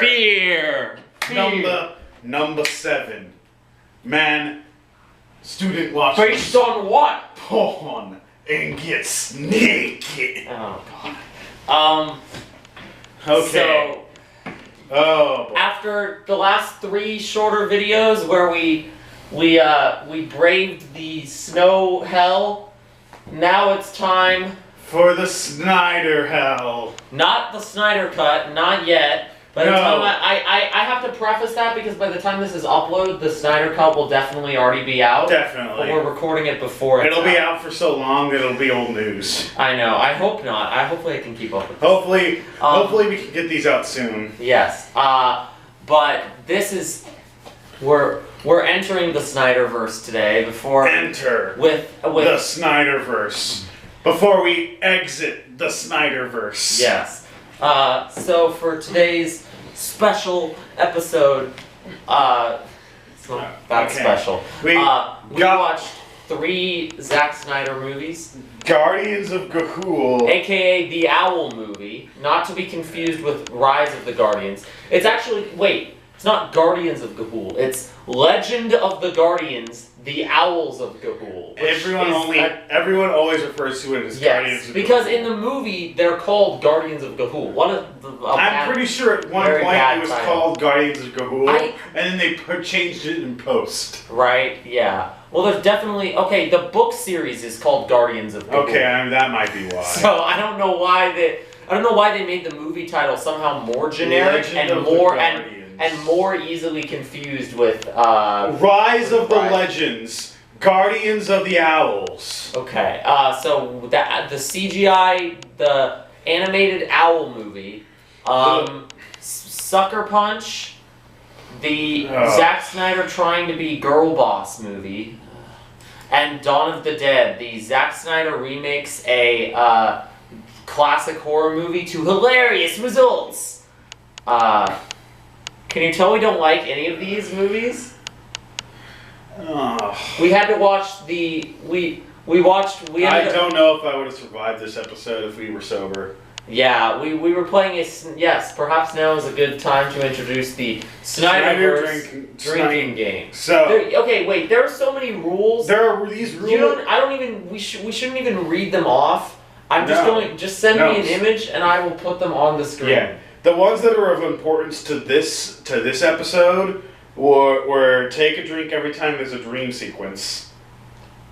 Fear. Number 7. Man, student watches Based on what? porn and gets naked. Oh god. Okay. So Oh boy. after the last 3 shorter videos where we braved the snow hell, now it's time For the Snyder hell. not the Snyder Cut, not yet. By the time I have to preface that because by the time this is uploaded, the Snyder Cut will definitely already be out. Definitely. But we're recording it before it's It'll be out for so long that it'll be old news. I know. I hope not. Hopefully I can keep up with this. Hopefully we can get these out soon. Yes. But this is we're entering the Snyderverse today before Enter with the Snyderverse before we exit the Snyderverse. Yes. So for today's special episode, it's not that special. We watched 3 Zack Snyder movies. Guardians of Ga'Hoole. AKA the Owl movie, not to be confused with Rise of the Guardians. It's actually, it's not Guardians of Ga'Hoole, it's Legend of the Guardians, the Owls of Ga'Hoole. Everyone always refers to it as Guardians of Ga'Hoole. Because in the movie, they're called Guardians of Ga'Hoole. I'm pretty sure at one point it was called Guardians of Ga'Hoole, and then they changed it in post. Right, yeah. Well, there's definitely... Okay, the book series is called Guardians of Ga'Hoole. Okay, that might be why. So, I don't know why they made the movie title somehow more generic and more easily confused with... Rise of the Legends. Guardians of the Owls. Okay, so the CGI, the animated owl movie, Sucker Punch, the Zack Snyder trying to be girl boss movie, and Dawn of the Dead. The Zack Snyder remakes a classic horror movie to hilarious results. Can you tell we don't like any of these movies? We had to watch I don't know if I would have survived this episode if we were sober. Yeah, we were playing yes, perhaps now is a good time to introduce the Snyderverse drinking game. So there are so many rules. There are these rules. We shouldn't even read them off. I'm just send me an image and I will put them on the screen. Yeah. The ones that are of importance to this episode were take a drink every time there's a dream sequence.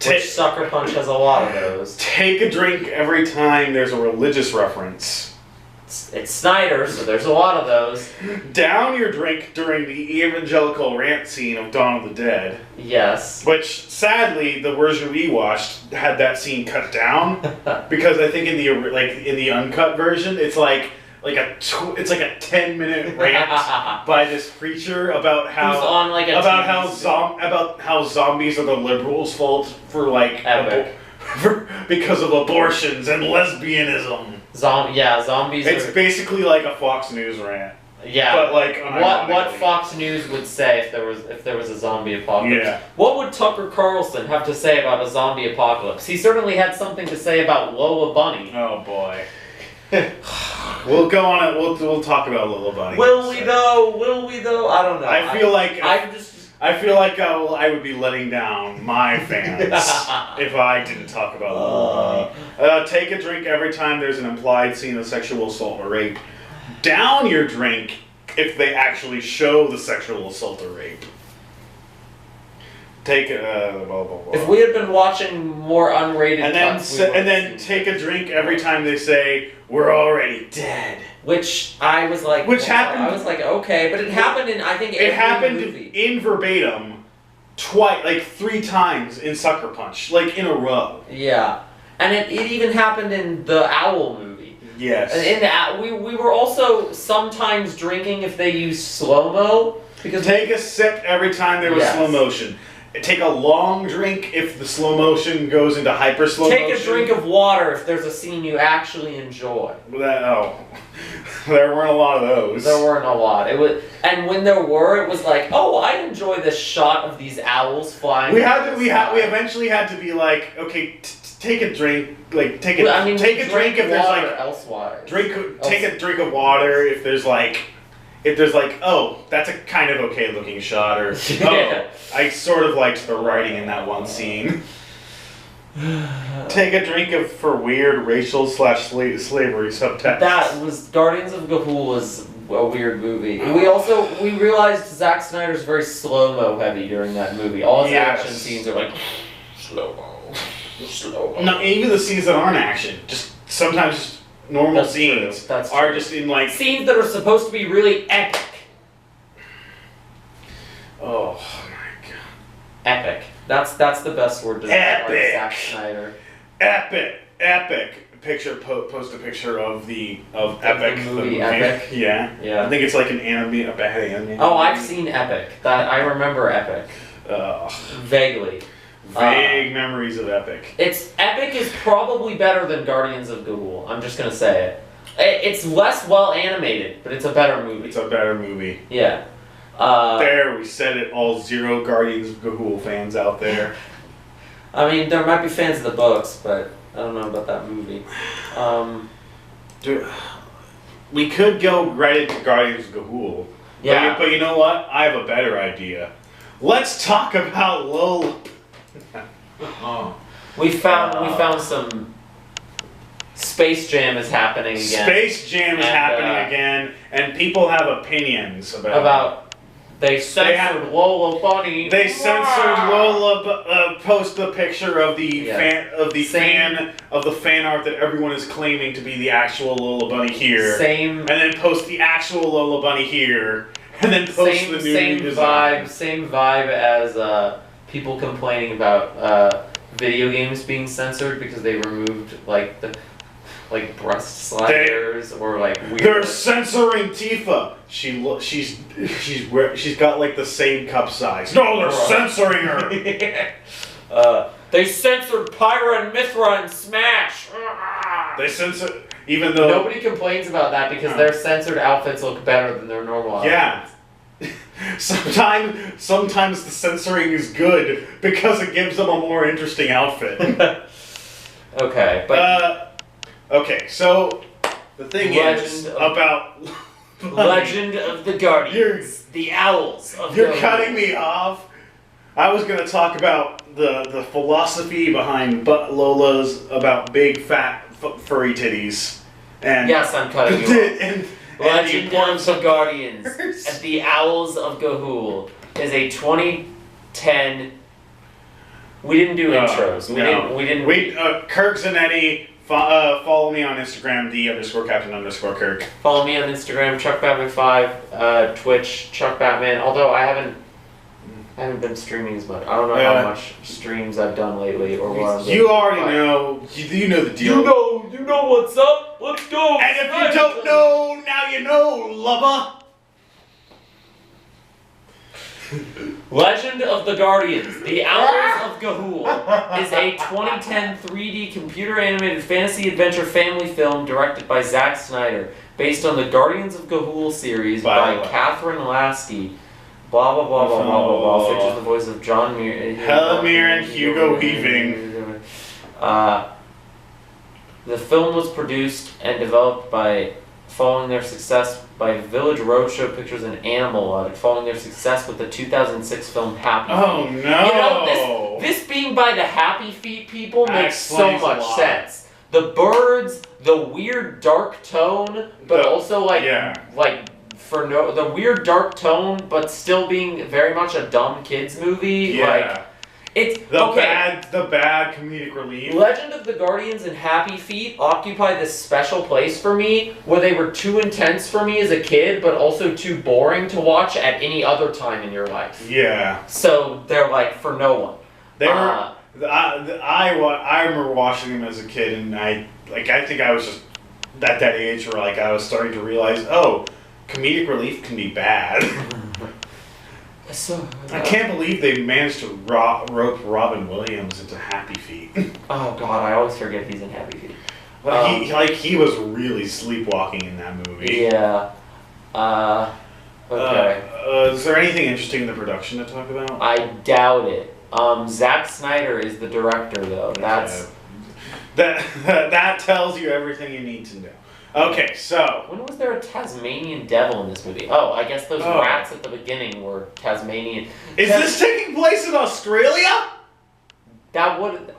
Which Sucker Punch has a lot of those. Take a drink every time there's a religious reference. It's Snyder, so there's a lot of those. Down your drink during the evangelical rant scene of Dawn of the Dead. Yes. Which, sadly, the version we watched had that scene cut down. Because I think in the uncut version, it's like a 10-minute rant by this preacher about how zombies are the liberals' fault for because of abortions and lesbianism. Zombies. It's basically like a Fox News rant. Yeah. But what Fox News would say if there was a zombie apocalypse? Yeah. What would Tucker Carlson have to say about a zombie apocalypse? He certainly had something to say about Lola Bunny. Oh boy. We'll go on it. We'll talk about Lola Bunny. Will we though? I don't know. I feel like I would be letting down my fans if I didn't talk about Lola Bunny. Take a drink every time there's an implied scene of sexual assault or rape. Down your drink if they actually show the sexual assault or rape. Take blah, blah, blah. If we had been watching more unrated cuts, and then take a drink every time they say we're already dead. Which I was like, happened. I was like, okay, but it happened in every movie. In verbatim, twice, 3 times in Sucker Punch, in a row. Yeah, and it even happened in the Owl movie. Yes. And in we were also sometimes drinking if they used slow-mo. Because take a sip every time there was slow motion. Take a long drink if the slow motion goes into hyper slow motion. Take a drink of water if there's a scene you actually enjoy. There weren't a lot of those. There weren't a lot. And when there were, it was like, oh, I enjoy this shot of these owls flying. We eventually had to be like, okay, take a drink. Take a drink if there's elsewise. Take a drink of water if there's if there's like, oh, that's a kind of okay looking shot, or oh, I sort of liked the writing in that one scene. Take a drink for weird racial / slavery subtext. That was Guardians of Ga'Hoole was a weird movie. We realized Zack Snyder's very slow-mo heavy during that movie. All his action scenes are like slow-mo. No, even the scenes that aren't action, just sometimes just normal scenes are just in like scenes that are supposed to be really epic. Oh my god. Epic. That's the best word to describe Zack Snyder. Epic. Post a picture of Epic. The movie Epic. Yeah. I think it's like a bad anime. Oh, I've seen Epic. I remember Epic. Vaguely. Vague memories of Epic. Epic is probably better than Guardians of Ga'Hoole. I'm just gonna say it. It's less well animated, but it's a better movie. It's a better movie. Yeah. There, we said it. All 0 Guardians of Ga'Hoole fans out there. I mean, there might be fans of the books, but I don't know about that movie. We could go right into Guardians of Ga'Hoole. Yeah. But you know what? I have a better idea. Let's talk about Lola. We found some Space Jam is happening again. Space Jam is happening again, and people have opinions about they censored Lola Bunny. They censored Lola. Post the picture of the fan art that everyone is claiming to be the actual Lola Bunny here. And then post the actual Lola Bunny here, and then post the new design. Same vibe as people complaining about video games being censored because they removed like breast sliders or like weird. They're censoring Tifa. She's got like the same cup size. No, they're censoring her. They censored Pyra and Mithra in Smash. They censor even though nobody complains about that because their censored outfits look better than their normal outfits. Yeah. Sometimes the censoring is good because it gives them a more interesting outfit. Okay, but okay, so the thing is about Legend of the Guardians, the Owls of You're cutting me off. I was going to talk about the philosophy behind Lola's about big fat furry titties. And yes, I'm cutting you off. Legend of the Guardians and the Owls of Ga'Hoole is a 2010. We didn't do intros. We didn't. Kirk Zanetti. Follow me on Instagram, _Captain_Kirk. Follow me on Instagram, ChuckBatman5, Twitch, ChuckBatman. Although I haven't been streaming as much. I don't know how much streams I've done lately or what. You already know. You know the deal. You know what's up. Let's go. And if you don't know, now you know, lover. Legend of the Guardians, the Owls of Ga'Hoole is a 2010 3D computer animated fantasy adventure family film directed by Zack Snyder, based on the Guardians of Ga'Hoole series by Catherine Lasky. Blah blah blah blah blah blah blah. Features the voice of John Helen Mirren, Hugo Weaving. The film was produced and developed following their success by Village Roadshow Pictures and Animal, following their success with the 2006 film Happy Feet. Oh no! You know, this being by the Happy Feet people makes so much sense. The birds, the weird dark tone, but also the weird dark tone, but still being very much a dumb kids movie. Yeah. It's the bad comedic relief. Legend of the Guardians and Happy Feet occupy this special place for me, where they were too intense for me as a kid, but also too boring to watch at any other time in your life. Yeah. So they're like for no one. They were. I remember watching them as a kid, and I think I was just at that age where I was starting to realize, comedic relief can be bad. I can't believe they managed to rope Robin Williams into Happy Feet. Oh God, I always forget he's in Happy Feet. He was really sleepwalking in that movie. Yeah. Okay. Is there anything interesting in the production to talk about? I doubt it. Zack Snyder is the director, though. That tells you everything you need to know. Okay, so When was there a Tasmanian devil in this movie? Oh, I guess those rats at the beginning were Tasmanian. Is this taking place in Australia? That would.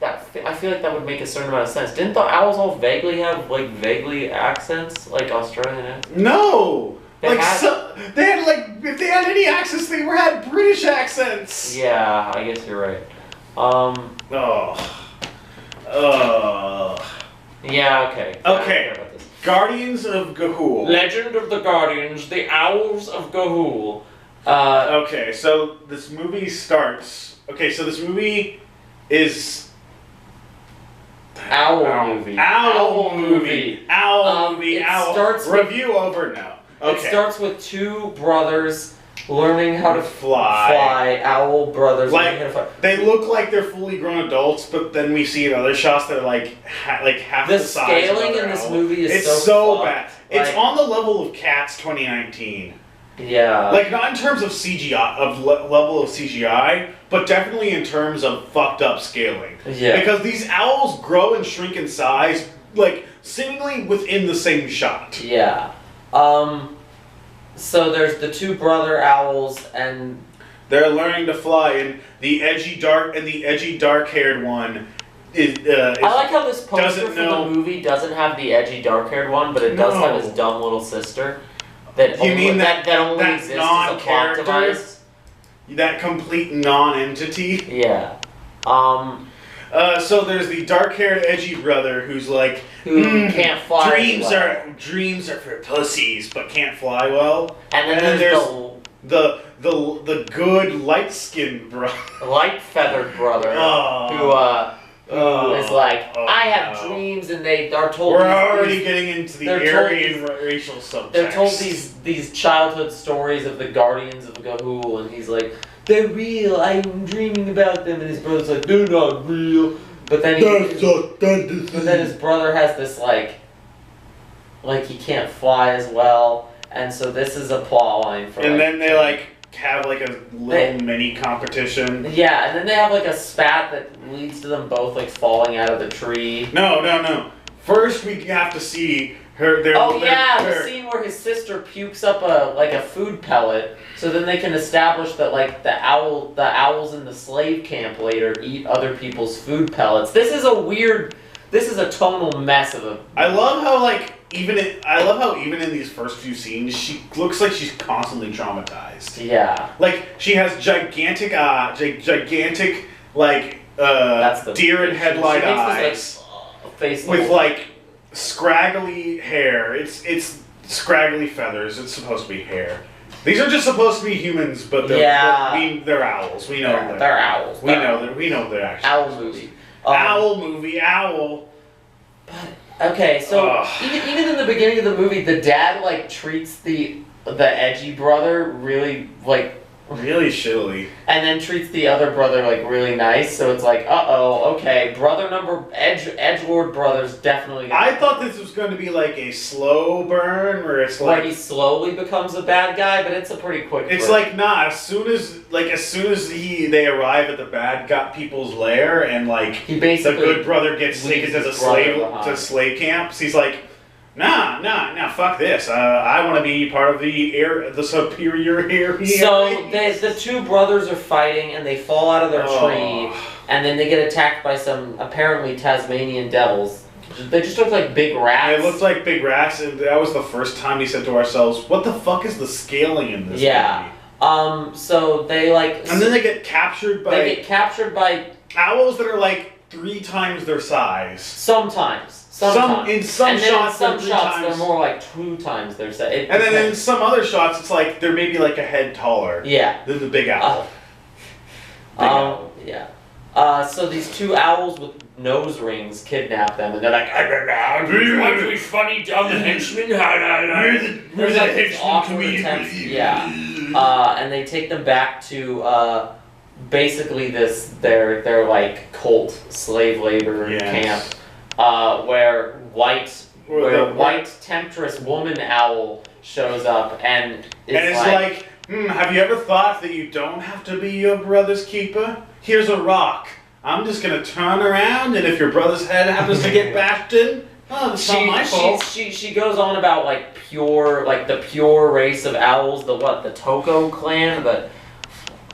I feel like that would make a certain amount of sense. Didn't the owls all vaguely have vaguely accents, like Australian accents? No. They had if they had any accents, they had British accents. Yeah, I guess you're right. Yeah, okay. Okay. Guardians of Ga'Hoole. Legend of the Guardians, the Owls of Ga'Hoole. Okay, so this movie starts. Okay, so this movie is. Owl movie. Review over now. Okay. It starts with two brothers learning how to fly. Owl brothers learning how to fly. They look like they're fully grown adults, but then we see in other shots they're half the size. The scaling in this movie is so bad. It's on the level of Cats 2019. Yeah. Not in terms of CGI, level of CGI, but definitely in terms of fucked up scaling. Yeah. Because these owls grow and shrink in size, seemingly within the same shot. Yeah. So there's the two brother owls, and they're learning to fly, and the edgy dark-haired one is I like how this poster for the movie doesn't have the edgy dark-haired one, but it does have his dumb little sister. That only exists as a plot device? That complete non-entity? Yeah. So there's the dark-haired, edgy brother who's who can't fly. Dreams are for pussies, but can't fly well. And then there's the good light-skinned brother, light-feathered brother, who is I have dreams, and they are told. We're already getting into the Aryan racial subtext. They're told these childhood stories of the Guardians of Ga'Hoole, and he's like, they're real. I'm dreaming about them, and his brother's like, they're not real. But then his brother has this he can't fly as well, and so this is a plot line for. And then they have a little mini competition. Yeah, and then they have a spat that leads to them both falling out of the tree. No. First, we have to see her. The scene where his sister pukes up a food pellet, so then they can establish that the owls in the slave camp later eat other people's food pellets. This is a tonal mess of a. I love how even in these first few scenes, she looks like she's constantly traumatized. Yeah. She has gigantic deer in headlight eyes. Face with scraggly hair. It's scraggly feathers. It's supposed to be hair. These are just supposed to be humans, but they're owls. We know they're owls. We know they're actually owl movie. Owl. But okay, so even in the beginning of the movie, the dad treats the edgy brother really really shittily, and then treats the other brother really nice. So it's okay, edgelord brother's definitely. I thought this was going to be a slow burn where it's where he slowly becomes a bad guy, but it's a pretty quick. It's burn. As soon as they arrive at the bad people's lair, and he basically the good brother gets taken to slave camps, he's Nah, fuck this. I want to be part of the superior area. So the two brothers are fighting, and they fall out of their tree, and then they get attacked by some apparently Tasmanian devils. They just look like big rats. They looked like big rats, and that was the first time we said to ourselves, what the fuck is the scaling in this movie? So they And then they get captured by... They get captured by... owls that are 3 times their size. Sometimes. In some shots, they're more 2 times their size. And then in some other shots, it's they're maybe a head taller. Yeah. Than the big owl. Yeah. So these two owls with nose rings kidnap them, and they're like, "You want to be funny, dumb henchmen? We're the henchman community." Yeah. And they take them back to basically their cult slave labor camp. Where white temptress woman owl shows up and is have you ever thought that you don't have to be your brother's keeper? Here's a rock. I'm just gonna turn around, and if your brother's head happens to get bashed in, Oh, that's not my fault. She goes on about like the pure race of owls, the Toko clan, but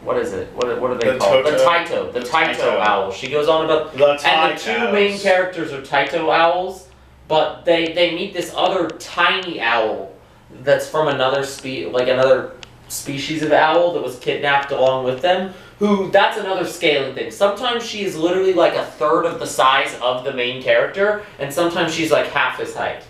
what is it? What are they called? The Taito owl. She goes on about and the two main characters are Taito owls, but they meet this other tiny owl that's from another species of owl that was kidnapped along with them. That's another scaling thing. Sometimes she is literally like a third of the size of the main character, and sometimes she's like half his height.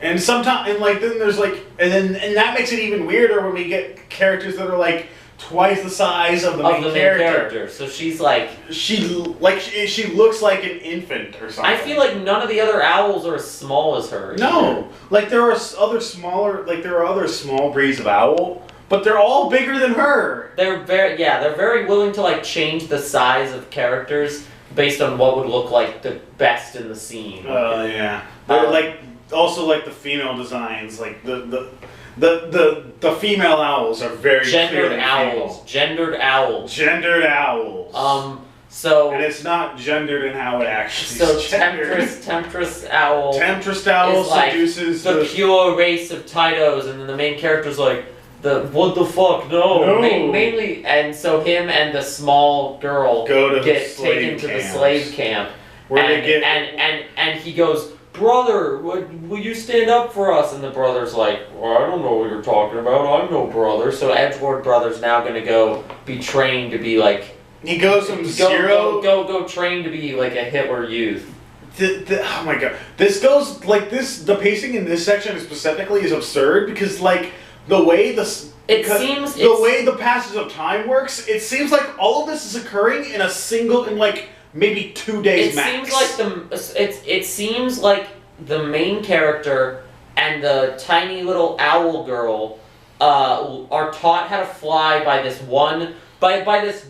And sometimes, and like then there's like, and that makes it even weirder when we get characters that are like twice the size of the main character. So she's like she looks like an infant or something. I feel like none of the other owls are as small as her. No, like there are other small breeds of owl. But they're all bigger than her. They're very willing to like change the size of characters based on what would look like the best in the scene. Yeah. They're like also like the female designs, like the female owls are very gendered owls. Gendered owls. Gendered owls. So and it's not gendered in how it actually is gendered. Temptress owl. Temptress owl seduces the pure race of Taitos, and then the main character's like what the fuck? No. Mainly, and so him and the small girl get taken to the slave camp, and he goes, brother, will you stand up for us? And the brother's like, well, I don't know what you're talking about. I'm no brother. So Edgeworth brother's now gonna go be trained to be like. He goes from zero. Go train to be like a Hitler Youth. Oh my god, this goes like this. The pacing in this section specifically is absurd because like. The way the passage of time works, it seems like all of this is occurring in like maybe 2 days max. It seems like the main character and the tiny little owl girl are taught how to fly by this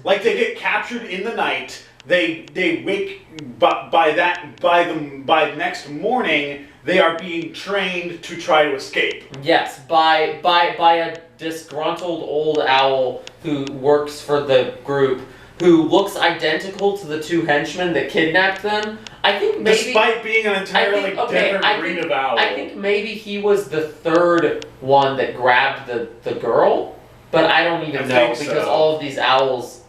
like they get captured in the night. They wake by the next morning. They are being trained to try to escape. Yes, by a disgruntled old owl who works for the group, who looks identical to the two henchmen that kidnapped them. I think maybe, despite being an entirely different breed of owl. I think maybe he was the third one that grabbed the girl, but I don't even know because all of these owls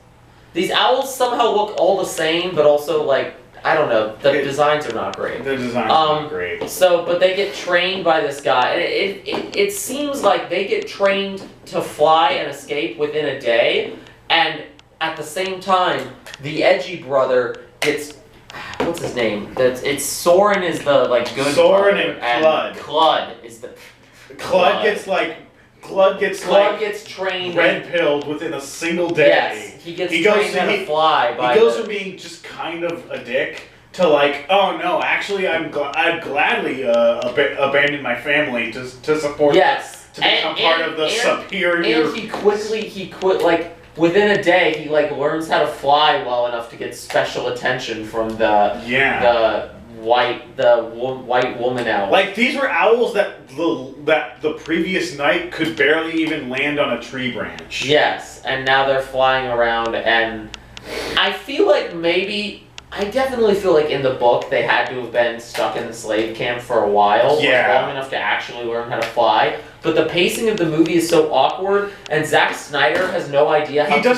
somehow look all the same, but also like. I don't know. The designs are not great. The designs are not great. So, but they get trained by this guy. It seems like they get trained to fly and escape within a day, and at the same time, the edgy brother gets what's his name? It's Soren is the like good Soren brother, and Clud. Clud is the Clud gets trained red pilled within a single day. Yes, he gets trained how to fly. He goes from being just kind of a dick to like, oh no, actually I'd gladly abandon my family to support. Yes, to become part of the superior. And he quit like within a day. He like learns how to fly well enough to get special attention from the white woman owl. Like these were owls that the previous night could barely even land on a tree branch. Yes, and now they're flying around, and I definitely feel like in the book they had to have been stuck in the slave camp for a while, long enough to actually learn how to fly. But the pacing of the movie is so awkward, and Zack Snyder has no idea how to do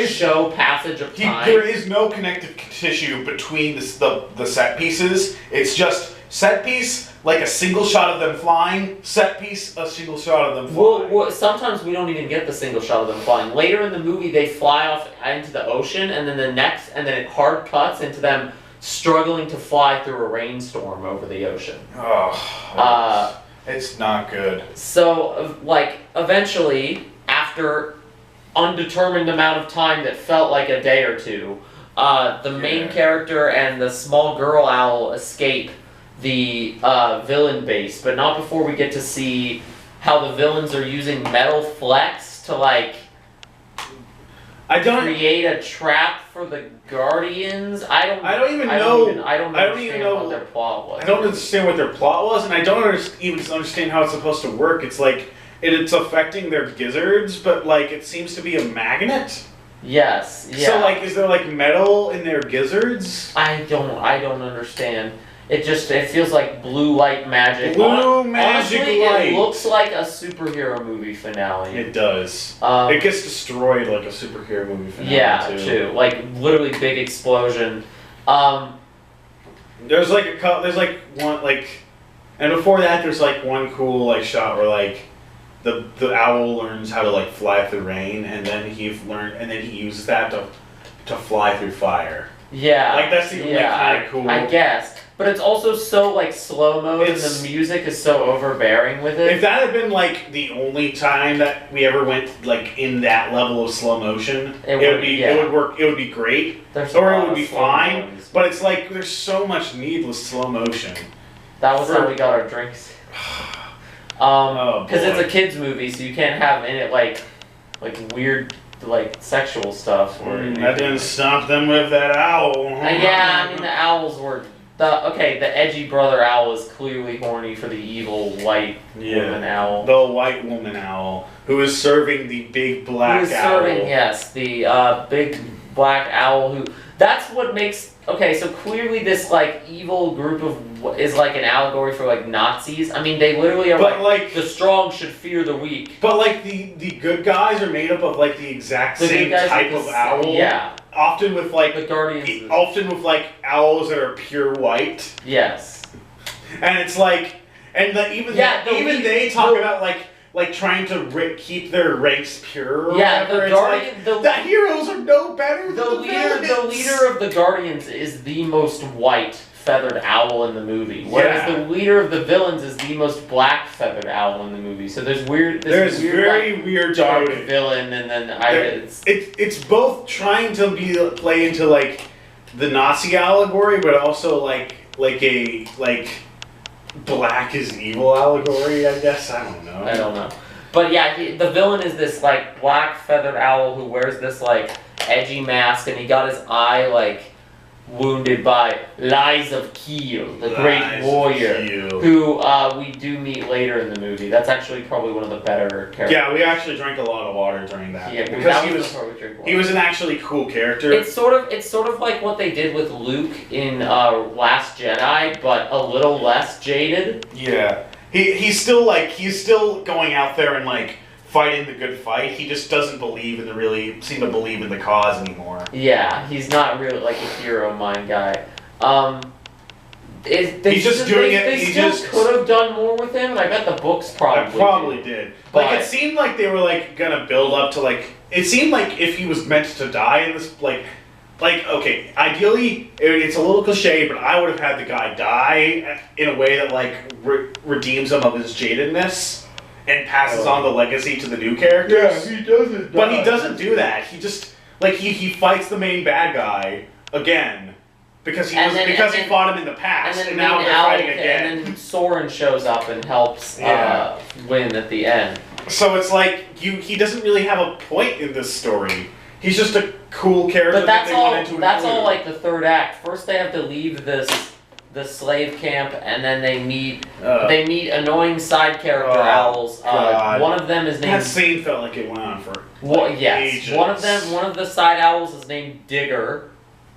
show passage of time. There is no connective tissue between the set pieces. It's just set piece, like a single shot of them flying, set piece, a single shot of them flying. Well, sometimes we don't even get the single shot of them flying. Later in the movie, they fly off into the ocean, and then and then it hard cuts into them struggling to fly through a rainstorm over the ocean. Oh, it's not good. So, like, eventually, after undetermined amount of time that felt like a day or two, the main character and the small girl owl escape the villain base, but not before we get to see how the villains are using metal flex to like create a trap for the Guardians. I don't even know what their plot was. I don't understand what their plot was, and I don't even understand how it's supposed to work. It's like it's affecting their gizzards, but like it seems to be a magnet. Yes. Yeah. So like, is there like metal in their gizzards? I don't understand. It feels like blue light magic. Magic Honestly, light. It looks like a superhero movie finale. It does. It gets destroyed like a superhero movie finale. Yeah, too. Like literally big explosion. There's one and before that there's like one cool like shot where like the owl learns how to like fly through rain, and then he uses that to fly through fire. Yeah. Like that's the only kind of cool. I guess. But it's also so like slow-mo and the music is so overbearing with it. If that had been like the only time that we ever went like in that level of slow motion, it would work. It would be great, or it would be fine. But it's like there's so much needless slow motion. That was how we got our drinks. Because it's a kids movie, so you can't have in it like weird like sexual stuff. That didn't stop them with that owl. Yeah, I mean the owls were. The edgy brother owl is clearly horny for the evil white woman owl. The white woman owl, who is serving the big black owl. Who is serving, yes, the big black owl who... That's what makes... Okay, so clearly this, like, evil group of... is like an allegory for, like, Nazis. I mean, they literally are like the strong should fear the weak. But, like, the good guys are made up of, like, the exact same type of owl. Yeah. Often with like the Guardians. Often with like owls that are pure white. Yes. And it's like, and they talk about like trying to keep their ranks pure. Or whatever. The heroes are no better than the villains. The leader of the Guardians is the most white feathered owl in the movie, whereas the leader of the villains is the most black feathered owl in the movie. So there's weird dark villain, and then it's both trying to play into like the Nazi allegory, but also like a black is evil allegory. I guess I don't know. But yeah, the villain is this like black feathered owl who wears this like edgy mask, and he got his eye like wounded by Lies of Kiel, the great warrior, who we do meet later in the movie. That's actually probably one of the better characters. Yeah, we actually drank a lot of water during that. Yeah, because he was an actually cool character. It's sort of like what they did with Luke in Last Jedi, but a little less jaded. Yeah, he's still going out there and like fighting the good fight. He just doesn't seem to believe in the cause anymore. Yeah, he's not really like a hero mind guy. They could have done more with him, and I bet the books probably did. Like it seemed like they were like gonna build up to like. It seemed like if he was meant to die in this like okay, ideally it's a little cliche, but I would have had the guy die in a way that like redeems him of his jadedness. And passes on the legacy to the new characters. Yeah, he doesn't. But he doesn't do that. He just he fights the main bad guy again because he fought him in the past, and now they're fighting again. And then Soren shows up and helps win at the end. So it's like he doesn't really have a point in this story. He's just a cool character. But that's all like the third act. First, they have to leave the slave camp, and then they meet annoying side character owls. One of them is named... That scene felt like it went on for ages. One of the side owls is named Digger,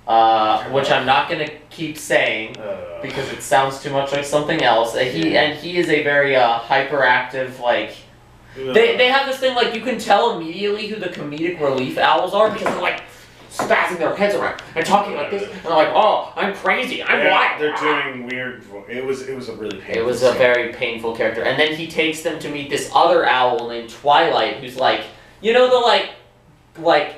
which I'm not going to keep saying because it sounds too much like something else. He is a very hyperactive, like... They have this thing, like, you can tell immediately who the comedic relief owls are because they're like spazzing their heads around and talking like this, and they're like, "Oh, I'm crazy, I'm wild." They're doing weird. It was a really painful. It was a very painful character, and then he takes them to meet this other owl named Twilight, who's like, you know, the like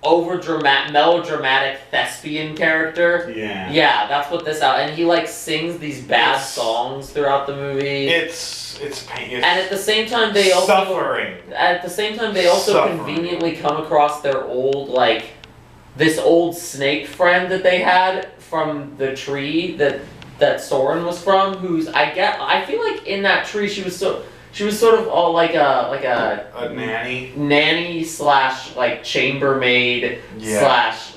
melodramatic thespian character. Yeah. Yeah, that's what this owl, and he like sings these bad songs throughout the movie. It's pain. And at the same time, they also suffering. At the same time, they also conveniently come across their old this old snake friend that they had from the tree that Soren was from. Who's I feel like in that tree she was sort of all like a nanny slash like chambermaid slash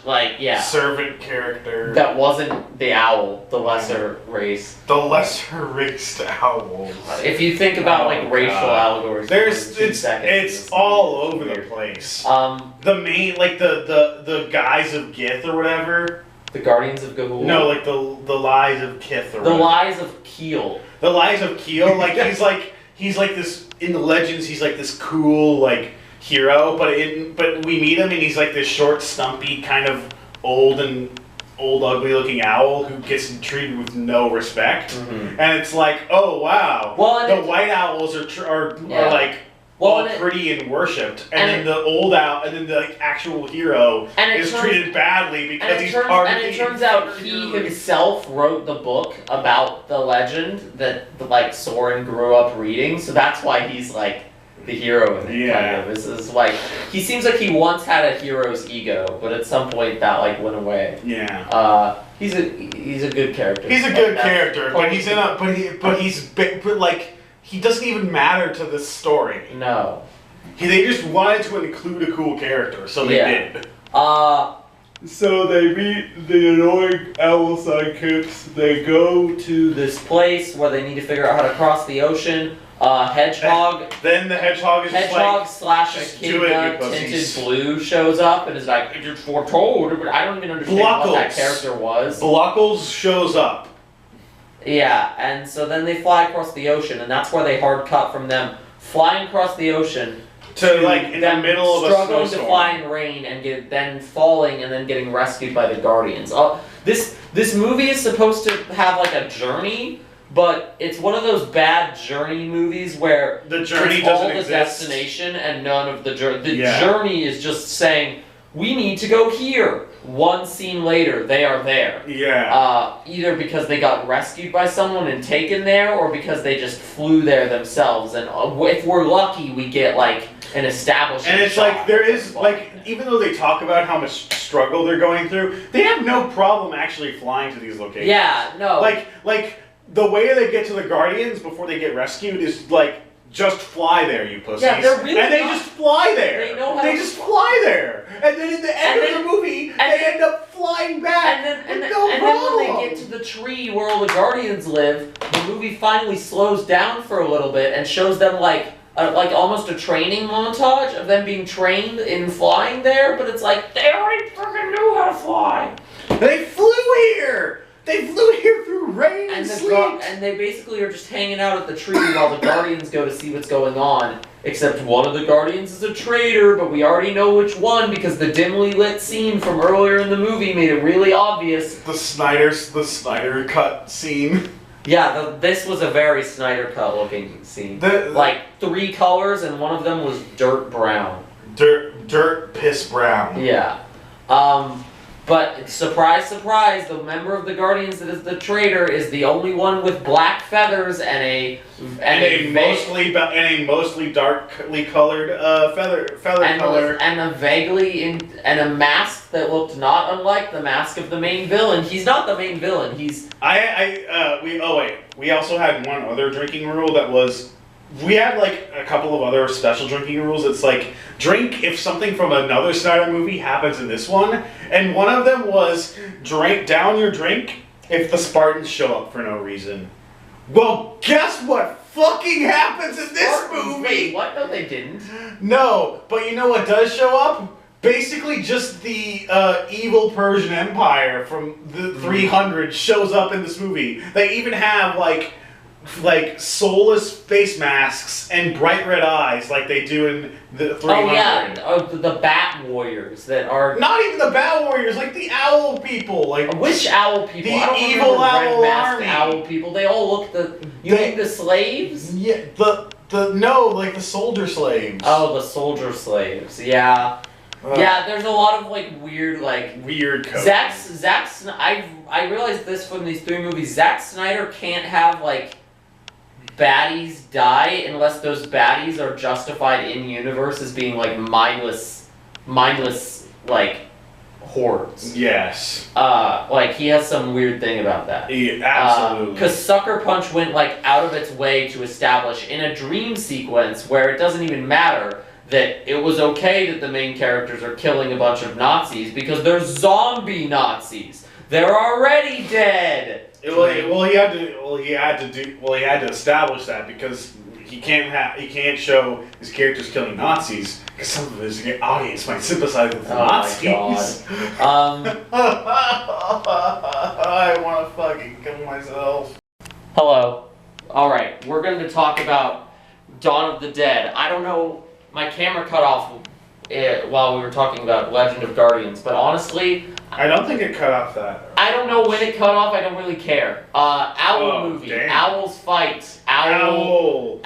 servant character that wasn't the owl, the lesser race. The lesser raced owl. If you think about racial allegories, it's all over the place. The main the guys of Gith or whatever. The Guardians of Ga'Hoole? No, like the Lies of Kith or The whatever. Lies of Keel. The Lies of Keel, like he's like this in the Legends. He's like this cool like hero, but we meet him and he's like this short, stumpy, kind of old, ugly looking owl who gets treated with no respect. Mm-hmm. And it's like, oh wow, the white owls are like all pretty and worshipped, and then the old owl, and then the actual hero is treated badly because he's part of the. And it turns out he himself wrote the book about the legend that like Soren grew up reading, so that's why he's like the hero in it. Kind of. This is like he seems like he once had a hero's ego, but at some point that like went away. Yeah. He's a good character. He's a good character, but he's in a but like. He doesn't even matter to the story. No. They just wanted to include a cool character, so they did. So they meet the annoying owl sidekicks. They go to this place where they need to figure out how to cross the ocean. Hedgehog. Then the hedgehog is slash echidna tinted blue shows up and is like, it is foretold. But I don't even understand what that character was. Bluckles shows up. Yeah, and so then they fly across the ocean, and that's where they hard cut from them flying across the ocean to like in the middle of a snowstorm, struggling to fly in rain, and then falling, and then getting rescued by the Guardians. This movie is supposed to have like a journey, but it's one of those bad journey movies where the journey it's all doesn't the exist. Destination and none of the journey. The journey is just saying, we need to go here. One scene later, they are there. Yeah. Either because they got rescued by someone and taken there, or because they just flew there themselves. And if we're lucky, we get like an establishment. And it's like there is like, even though they talk about how much struggle they're going through, they have no problem actually flying to these locations. Yeah. No. Like the way they get to the Guardians before they get rescued is like. Just fly there, you pussies. Yeah, they're really and they just fly there. They know how They just fly there. And then at the end of the movie, they end up flying back. And then when they get to the tree where all the Guardians live, the movie finally slows down for a little bit and shows them like almost a training montage of them being trained in flying there. But it's like, they already freaking knew how to fly. They flew here. They flew here through rain and sleet. And they basically are just hanging out at the tree while the Guardians go to see what's going on. Except one of the Guardians is a traitor, but we already know which one because the dimly lit scene from earlier in the movie made it really obvious. The Snyder Cut scene. Yeah, this was a very Snyder Cut looking scene. Like 3 colors, and one of them was dirt brown. Dirt piss brown. Yeah. But surprise, surprise, the member of the Guardians that is the traitor is the only one with black feathers and a mostly darkly colored feather color and a mask that looked not unlike the mask of the main villain. He's not the main villain. He's we also had one other drinking rule that was. We had like a couple of other special drinking rules. It's like, drink if something from another Snyder movie happens in this one. And one of them was, down your drink if the Spartans show up for no reason. Well, guess what fucking happens in this movie? Wait, what? No, they didn't. No, but you know what does show up? Basically just the evil Persian Empire from the 300 shows up in this movie. They even have like soulless face masks and bright red eyes like they do in the 300. Oh yeah, the Bat Warriors that are... Not even the Bat Warriors, like the Owl people. Like which Owl people? The I don't evil Owl army. Owl people. They all look You mean the slaves? Yeah, like the soldier slaves. Oh, the soldier slaves, yeah. Yeah, there's a lot of weird codes. I realized this from these 3 movies. Zack Snyder can't have baddies die unless those baddies are justified in universe as being mindless hordes. Yes. He has some weird thing about that. Yeah, absolutely. Because Sucker Punch went out of its way to establish in a dream sequence where it doesn't even matter that it was okay that the main characters are killing a bunch of Nazis because they're zombie Nazis. They're already dead. He had to establish that because he can't show his characters killing Nazis because some of his audience might sympathize with the Nazis. My God. I want to fucking kill myself. Hello. All right, we're going to talk about Dawn of the Dead. I don't know, my camera cut off while we were talking about Legend of Guardians, but honestly, I don't think it cut off that. I don't know when it cut off. I don't really care. Owl movie. Damn. Owls fight. Owl.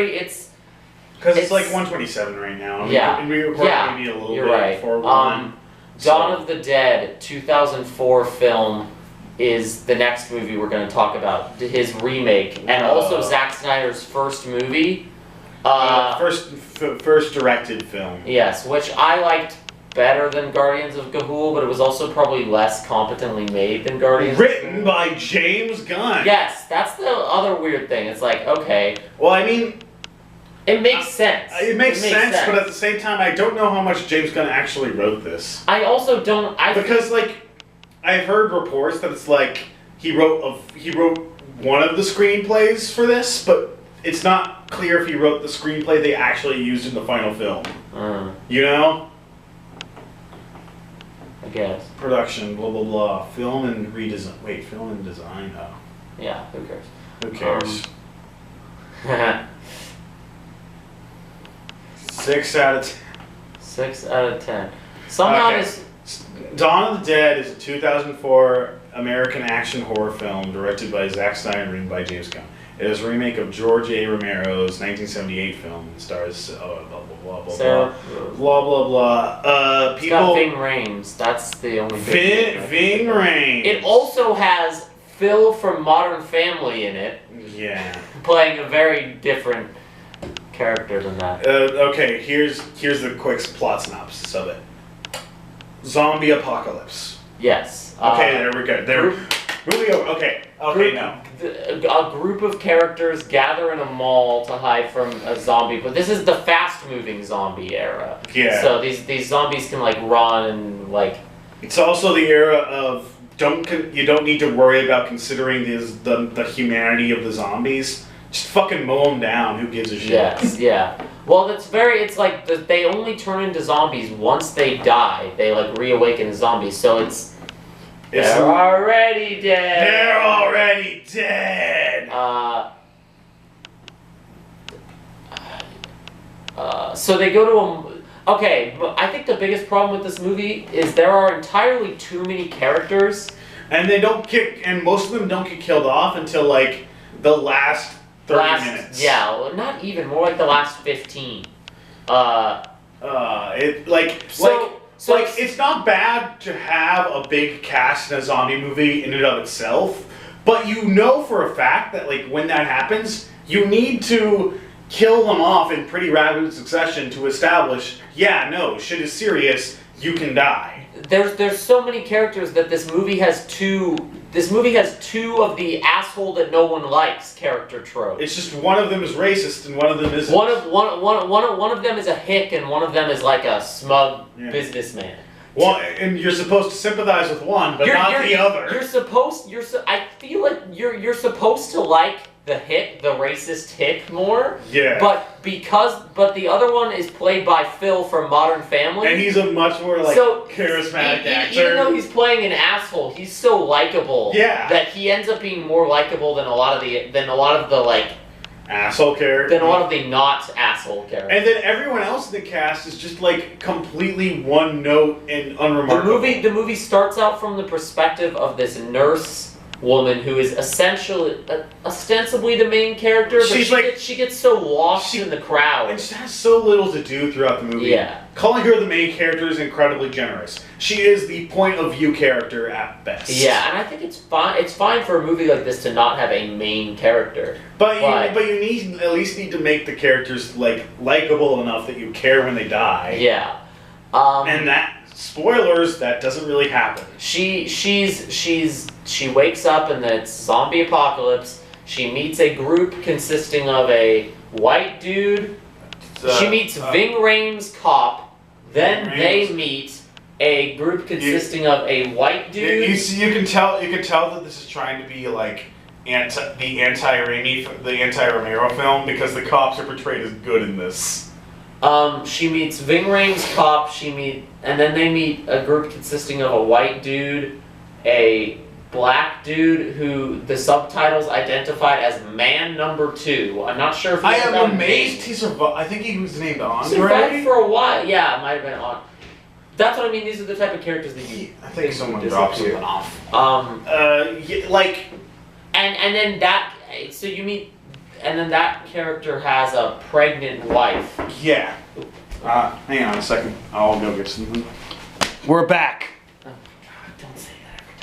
It's because it's like 127 right now. Yeah. And we record maybe a little you're bit right. before one. Dawn of the Dead, 2004 film, is the next movie we're going to talk about. His remake, and also Zack Snyder's first movie. First directed film. Yes, which I liked better than Guardians of Ga'Hoole, but it was also probably less competently made than Guardians. Written by James Gunn. Yes, that's the other weird thing. It's like, okay. Well, I mean, it makes sense. It makes sense, but at the same time, I don't know how much James Gunn actually wrote this. I also don't. Because like, I've heard reports that it's like he wrote one of the screenplays for this, but it's not clear if he wrote the screenplay they actually used in the final film. You know? I guess. Production, blah blah blah. Film and redesign. Wait, film and design. Oh. Yeah. Who cares? Who cares? 6 out of 10. 6 out of 10. Somehow this. Dawn of the Dead is a 2004 American action horror film directed by Zack Snyder and written by James Gunn. It is a remake of George A. Romero's 1978 film and stars blah blah blah blah Sarah, blah blah blah. It's got Ving Rhames. That's the only. Ving Rhames. It also has Phil from Modern Family in it. Yeah. Playing a very different character than that. Okay, here's the quick plot synopsis of it. Zombie apocalypse. Yes. Okay, there we go. Movie over. Okay, now. A group of characters gather in a mall to hide from a zombie, but this is the fast-moving zombie era. Yeah. So these zombies can like run and like. It's also the era of you don't need to worry about considering the humanity of the zombies. Just fucking mow them down. Who gives a shit? Yes. Yeah. Well, it's like they only turn into zombies once they die. They like reawaken as zombies. So they're already dead. They're already dead. So they go to okay, but I think the biggest problem with this movie is there are entirely too many characters. And and most of them don't get killed off until like the last 30 minutes. Yeah, not even, more like the last 15. It's not bad to have a big cast in a zombie movie in and of itself, but you know for a fact that like when that happens, you need to kill them off in pretty rapid succession to establish, shit is serious, you can die. There's so many characters that this movie has two of the asshole that no one likes character tropes. It's just one of them is racist and one of them isn't. One of them is a hick and one of them is like a smug businessman. Well, and you're supposed to sympathize with one, but not the other. I feel like you're supposed to like the racist hick more. Yeah. But the other one is played by Phil from Modern Family. And he's a much more charismatic actor. Even though he's playing an asshole, he's so likable. Yeah. That he ends up being more likable than a lot of the like asshole characters. Than a lot of the not asshole characters. And then everyone else in the cast is just like completely one note and unremarkable. The movie starts out from the perspective of this nurse woman who is ostensibly the main character, but she gets so lost in the crowd. And she has so little to do throughout the movie. Yeah. Calling her the main character is incredibly generous. She is the point of view character at best. Yeah, and I think it's fine. It's fine for a movie like this to not have a main character. But you at least need to make the characters likable enough that you care when they die. Yeah. And that. Spoilers, that doesn't really happen. She wakes up in the zombie apocalypse. She meets a group consisting of a white dude. She meets Ving Rhames' cop. Then they meet a group consisting of a white dude. You can tell that this is trying to be like the anti-Romero film because the cops are portrayed as good in this. She meets Ving Rhames' cop. And then they meet a group consisting of a white dude, a black dude who the subtitles identified as Man Number 2. I'm not sure if I am amazed he survived. I think he was named Andre. Survived for a while. Yeah, it might have been on. That's what I mean. These are the type of characters that you. I think someone dropped something off. And then that. So you meet. And then that character has a pregnant wife. Yeah. Hang on a second. I'll go get something. We're back. Oh, God, don't say that every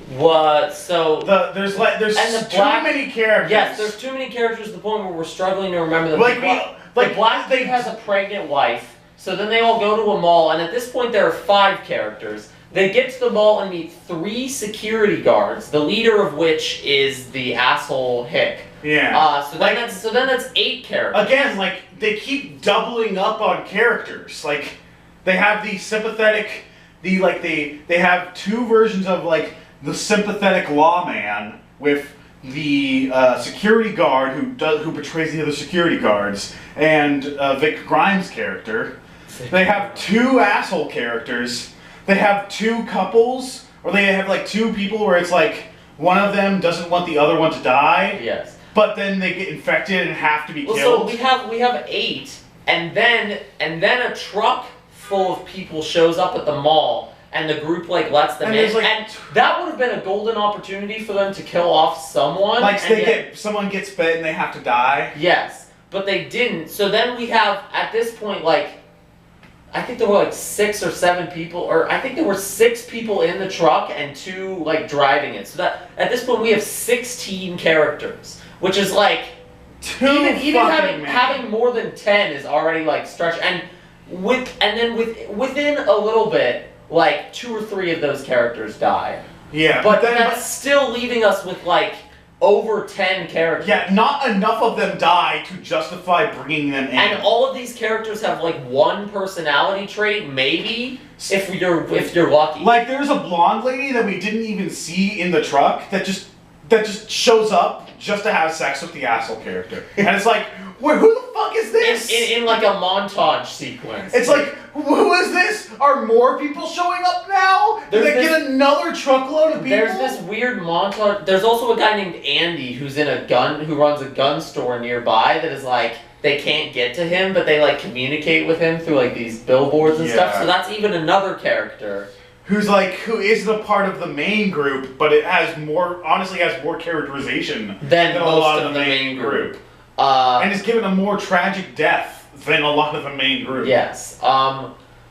time. What? So there's too many characters. Yes, there's too many characters to the point where we're struggling to remember them. The black dude has a pregnant wife. So then they all go to a mall, and at this point there are 5 characters. They get to the mall and meet 3 security guards, the leader of which is the asshole hick. Yeah. So then that's 8 characters. Again, like, they keep doubling up on characters. Like, they have the sympathetic, they have 2 versions of, like, the sympathetic lawman with the security guard who betrays the other security guards, and Vic Grimes' character. They have 2 asshole characters. They have 2 couples, or they have like 2 people where it's like one of them doesn't want the other one to die. Yes. But then they get infected and have to be killed. So we have 8, and then a truck full of people shows up at the mall, and the group like lets them in. And that would have been a golden opportunity for them to kill off someone. Like someone gets bit and they have to die. Yes, but they didn't. So then we have at this point like. I think there were like 6 or 7 people, or I think there were 6 people in the truck and 2 like driving it. So that at this point we have 16 characters, which is like even having more than 10 is already like stretch. And within a little bit, like 2 or 3 of those characters die. Yeah, but that's still leaving us with like over 10 characters. Yeah, not enough of them die to justify bringing them in. And all of these characters have like 1 personality trait, maybe, if you're lucky. Like there's a blonde lady that we didn't even see in the truck that just shows up just to have sex with the asshole character. And it's like, who the fuck is this? In like a montage sequence. It's like, who is this? Are more people showing up now? Did they get another truckload of people? There's this weird montage. There's also a guy named Andy who runs a gun store nearby that is like, they can't get to him, but they like communicate with him through like these billboards and stuff. So that's even another character. Who isn't a part of the main group, but it honestly has more characterization than a lot of the main group. And is given a more tragic death than a lot of the main group. Yes.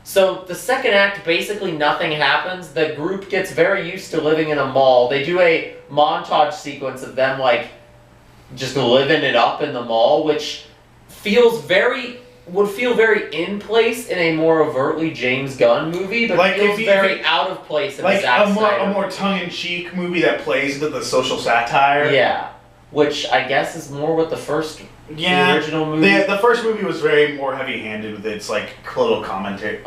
So the second act, basically nothing happens. The group gets very used to living in a mall. They do a montage sequence of them like just living it up in the mall, which would feel very in place in a more overtly James Gunn movie, but like feels very out of place in a Zack Snyder a more tongue-in-cheek movie that plays into the social satire. Yeah. Which I guess is more what the original movie. The first movie was very more heavy-handed with its like political commentary.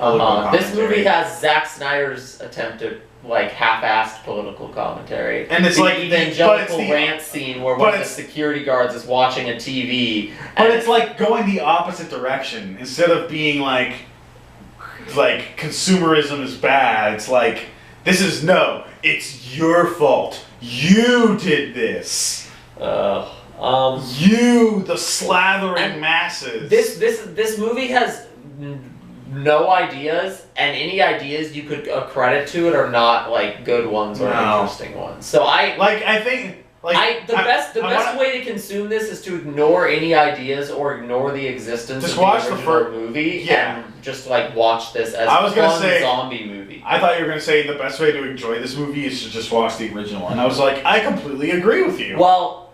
This movie has Zack Snyder's attempt at like half-assed political commentary, and it's the like evangelical rant scene where one of the security guards is watching a TV. But it's like going the opposite direction instead of being like consumerism is bad. It's like it's your fault. You did this. You, the slathering masses. This movie has no ideas, and any ideas you could credit to it are not like good ones or interesting ones. So the best way to consume this is to ignore any ideas or ignore the existence of the original movie and just like watch this as a fun zombie movie. I thought you were gonna say the best way to enjoy this movie is to just watch the original, and I was like, I completely agree with you. Well.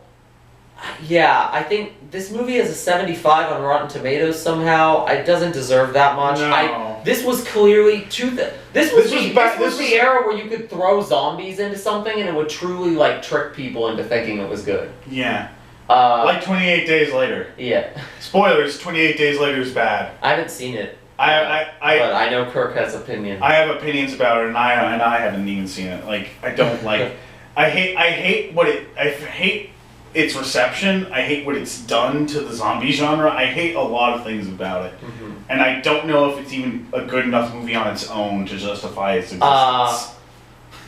Yeah, I think this movie has a 75 on Rotten Tomatoes somehow. It doesn't deserve that much. No. This was clearly this was the era where you could throw zombies into something and it would truly like trick people into thinking it was good. Yeah. Like 28 Days Later. Yeah. Spoilers, 28 Days Later is bad. I haven't seen it. But I know Kirk has opinions. I have opinions about it, and I haven't even seen it. Like, I don't like... I hate its reception. I hate what it's done to the zombie genre. I hate a lot of things about it. Mm-hmm. And I don't know if it's even a good enough movie on its own to justify its existence.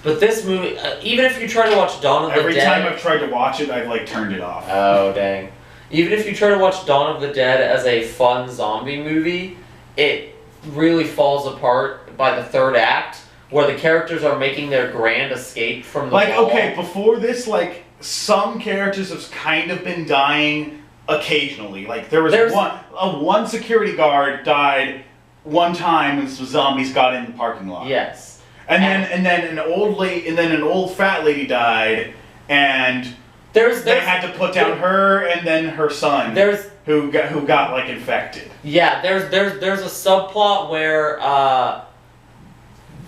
But this movie, even if you try to watch Dawn of the Dead... Every time I've tried to watch it, I've, like, turned it off. Oh, dang. Even if you try to watch Dawn of the Dead as a fun zombie movie, it really falls apart by the third act, where the characters are making their grand escape from the Like, wall. okay, before this, like, some characters have kind of been dying occasionally. Like, there's one security guard died one time when some zombies got in the parking lot. Yes. And then an old fat lady died, and they had to put down her and then her son, who got like infected. Yeah, there's a subplot where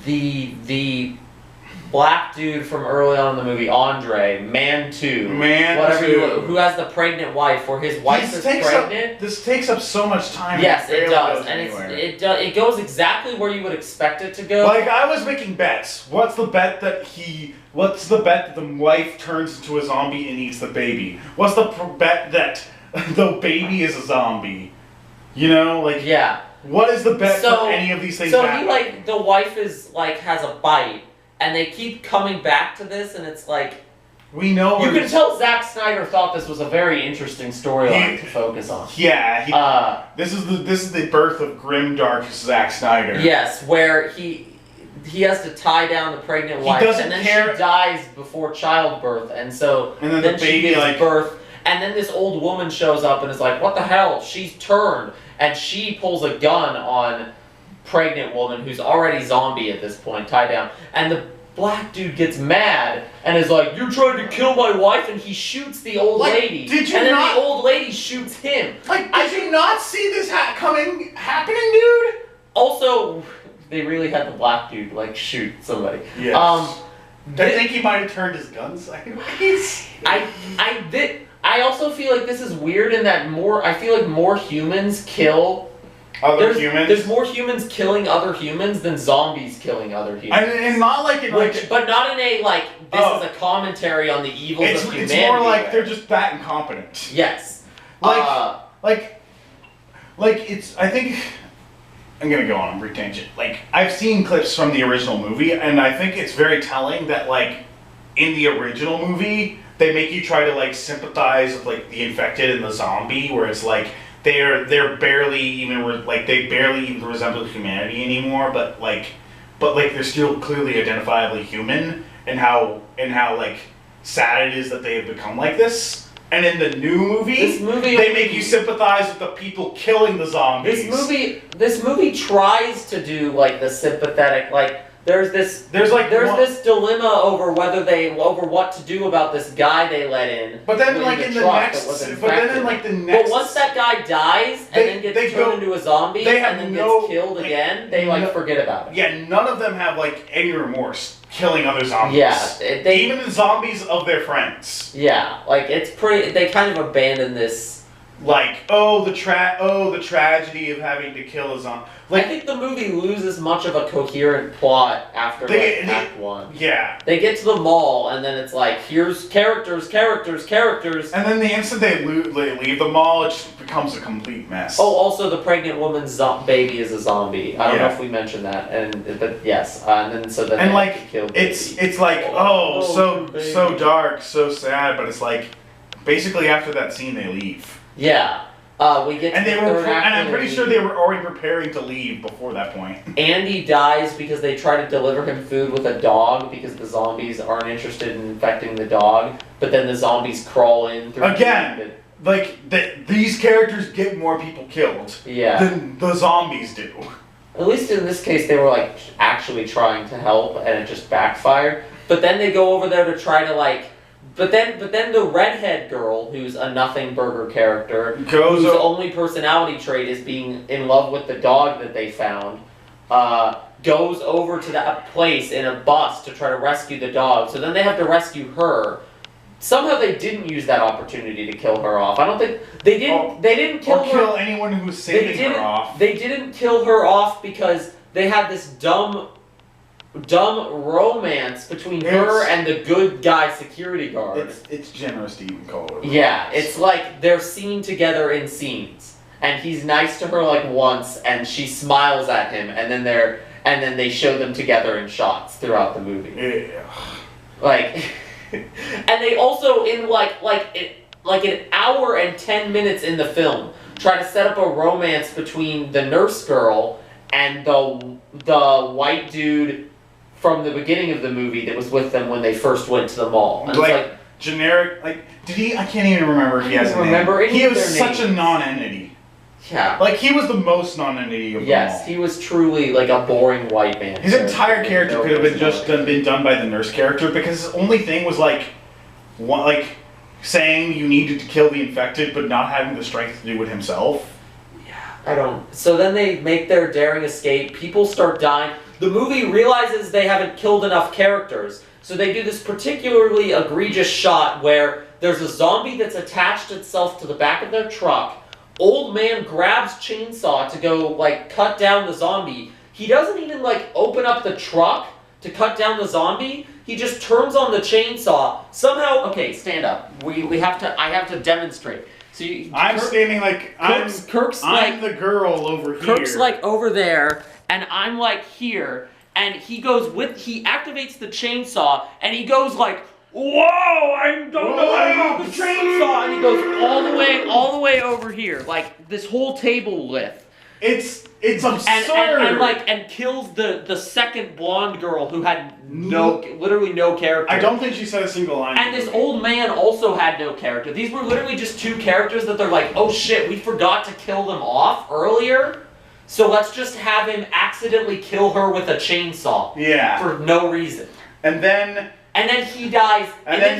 the black dude from early on in the movie, Andre, who has the pregnant wife, or his wife is pregnant. This takes up so much time. Yes, it does, and it goes exactly where you would expect it to go. Like, I was making bets. What's the bet that the wife turns into a zombie and eats the baby? What's the bet that the baby is a zombie? You know, like, yeah. What is the bet for any of these things? So the wife is like has a bite. And they keep coming back to this, and it's like... We know... You can tell Zack Snyder thought this was a very interesting storyline to focus on. Yeah. This is the birth of grimdark Zack Snyder. Yes, where he has to tie down the pregnant wife, and then she dies before childbirth, and then the baby, she gives birth, and then this old woman shows up and is like, what the hell? She's turned, and she pulls a gun on... pregnant woman who's already zombie at this point, tied down, and the black dude gets mad and is like, "You're trying to kill my wife," and he shoots the old lady. The old lady shoots him. Like, did you not see this happening, dude? Also, they really had the black dude like shoot somebody. Yes. I think he might have turned his gun sideways. I also feel like this is weird in that I feel like more humans kill. Humans? There's more humans killing other humans than zombies killing other humans. And not like in but not in a like this is a commentary on the evils of humanity. It's more like they're just that incompetent. Yes. It's. I think I'm gonna go on a brief tangent. Like, I've seen clips from the original movie, and I think it's very telling that like in the original movie they make you try to like sympathize with like the infected and the zombie, where it's like. They're barely even they barely even resemble humanity anymore, but they're still clearly identifiably human, and how like sad it is that they have become like this. And in the new movie, they make you sympathize with the people killing the zombies. This movie tries to do like the sympathetic like. There's this dilemma over what to do about this guy they let in. But then like in the next, But once that guy dies and then gets turned into a zombie and then gets killed again, they forget about it. Yeah, none of them have like any remorse killing other zombies. Yeah, even the zombies of their friends. Yeah, like it's pretty. They kind of abandon this. Like, the tragedy of having to kill a zombie. Like, I think the movie loses much of a coherent plot after Act 1. Yeah. They get to the mall, and then it's like, here's characters. And then the instant they leave the mall, it just becomes a complete mess. Oh, also the pregnant woman's baby is a zombie. I don't know if we mentioned that, but yes. And then they like, have to kill it's like, so dark, so sad, but it's like, basically after that scene, they leave. Yeah, we get to the third act. And I'm pretty sure they were already preparing to leave before that point. Andy dies because they try to deliver him food with a dog because the zombies aren't interested in infecting the dog. But then the zombies crawl in through again. These characters get more people killed than the zombies do. At least in this case, they were like actually trying to help, and it just backfired. But then they go over there to try to like. But then the redhead girl, who's a nothing burger character, whose only personality trait is being in love with the dog that they found, goes over to that place in a bus to try to rescue the dog. So then they have to rescue her. Somehow they didn't use that opportunity to kill her off. I don't think they didn't. They didn't kill her. Kill anyone who was saving her off. They didn't kill her off because they had this dumb dumb romance between her and the good guy security guard. It's generous to even call it. Yeah, it's like they're seen together in scenes, and he's nice to her like once, and she smiles at him, and then they show them together in shots throughout the movie. Yeah. Like, and they also in like an hour and 10 minutes in the film try to set up a romance between the nurse girl and the white dude from the beginning of the movie that was with them when they first went to the mall. And like generic, did he? I can't even remember if he has a name. He was such a non-entity. Yeah. Like, he was the most non-entity of them all. Yes, he was truly like a boring white man. His entire character could have been done by the nurse character, because his only thing was saying you needed to kill the infected, but not having the strength to do it himself. So then they make their daring escape. People start dying. The movie realizes they haven't killed enough characters, so they do this particularly egregious shot where there's a zombie that's attached itself to the back of their truck. Old man grabs chainsaw to go, cut down the zombie. He doesn't even, open up the truck to cut down the zombie. He just turns on the chainsaw. Somehow, okay, stand up. I have to demonstrate. So I'm standing Kirk's I'm the girl over here. Kirk's over there, and I'm here, and he activates the chainsaw, and he goes whoa, I don't know how to use the chainsaw, and he goes all the way over here, this whole table lift. It's absurd. And kills the second blonde girl who had literally no character. I don't think she said a single line. And this old man also had no character. These were literally just two characters that they're oh shit, we forgot to kill them off earlier, so let's just have him accidentally kill her with a chainsaw. Yeah. For no reason. And then he dies.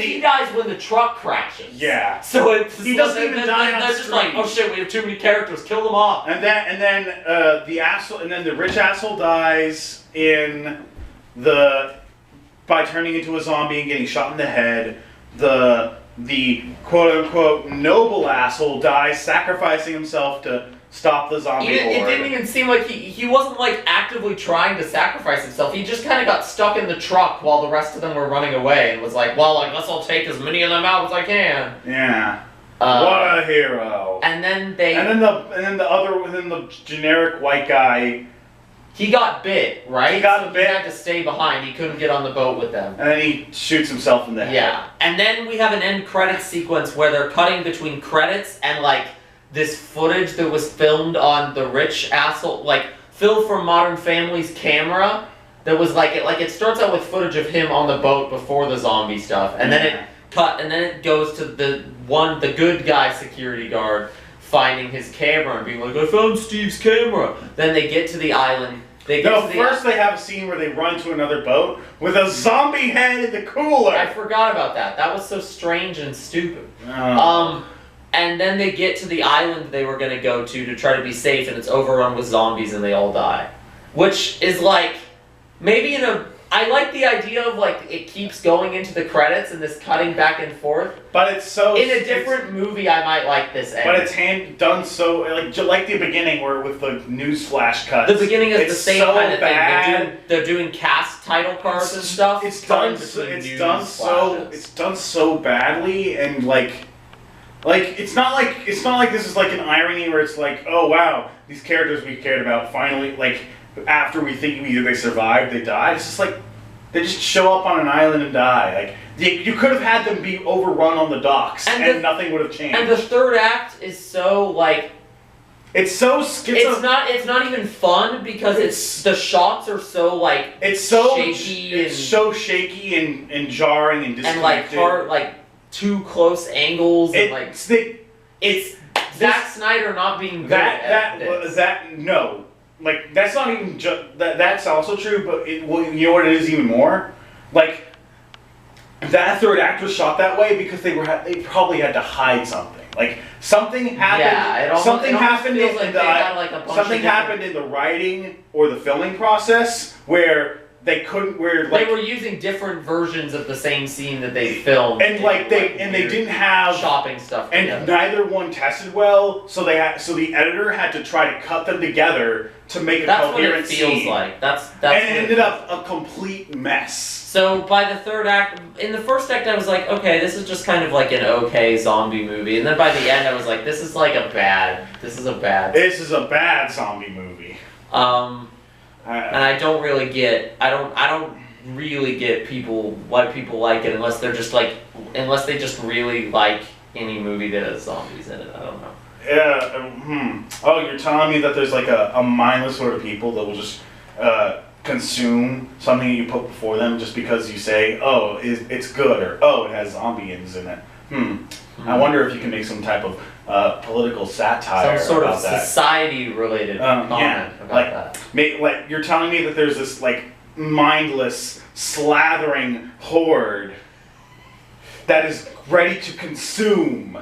He dies when the truck crashes. Yeah. So he doesn't even die on they're just oh shit, we have too many characters. Kill them off. And then the rich asshole dies by turning into a zombie and getting shot in the head. The quote unquote noble asshole dies, sacrificing himself to stop the zombie horde. It didn't even seem like he wasn't actively trying to sacrifice himself. He just kind of got stuck in the truck while the rest of them were running away and was well, I guess I'll take as many of them out as I can. Yeah. What a hero. And then the generic white guy. He got bit, right? He got bit. He had to stay behind. He couldn't get on the boat with them. And then he shoots himself in the head. Yeah. And then we have an end credits sequence where they're cutting between credits and this footage that was filmed on the rich asshole, Phil from Modern Family's camera, that was it starts out with footage of him on the boat before the zombie stuff, and then it goes to the good guy security guard finding his camera and being I found Steve's camera. Then they get to the island. They have a scene where they run to another boat with a zombie head in the cooler. I forgot about that. That was so strange and stupid. Oh. And then they get to the island they were going to go to try to be safe, and it's overrun with zombies and they all die. Which is maybe I like the idea of it keeps going into the credits and this cutting back and forth. But it's so... In a different movie I might like this end. But it's done so... Like the beginning where with the news flash cuts. The beginning is the same so kind of bad. thing. They're doing cast title cards and stuff. It's done so badly, and it's not like this is an irony where it's oh wow, these characters we cared about finally after we think either they survived, they died. It's just they just show up on an island and die. You could have had them be overrun on the docks and nothing would have changed. And the third act is so it's not even fun because the shots are so shaky and jarring and disconnected. And hard too close angles and it's Zack Snyder not being good at this. That's not even that's also true, but you know what it is even more? That third act was shot that way because they probably had to hide something. Something happened. Yeah, something happened in the writing or the filming process where they couldn't wear they were using different versions of the same scene that they filmed, and they didn't have shopping stuff and together. neither one tested well, so the editor had to try to cut them together to make a coherent scene. That's what it feels scene. like. That's and it ended up a complete mess. So by the third act, in the first act I was like, okay, this is just kind of like an okay zombie movie, and then by the end I was like, this is a bad zombie movie. And I don't really get, I don't really get why people like it unless they just really like any movie that has zombies in it. I don't know. Yeah. Oh, you're telling me that there's like a mindless sort of people that will just consume something you put before them just because you say, oh, it's good, or oh, it has zombies in it. I wonder if you can make some type of political satire, some sort about of that. society-related comment about that. Like you're telling me that there's this like mindless, slathering horde that is ready to consume.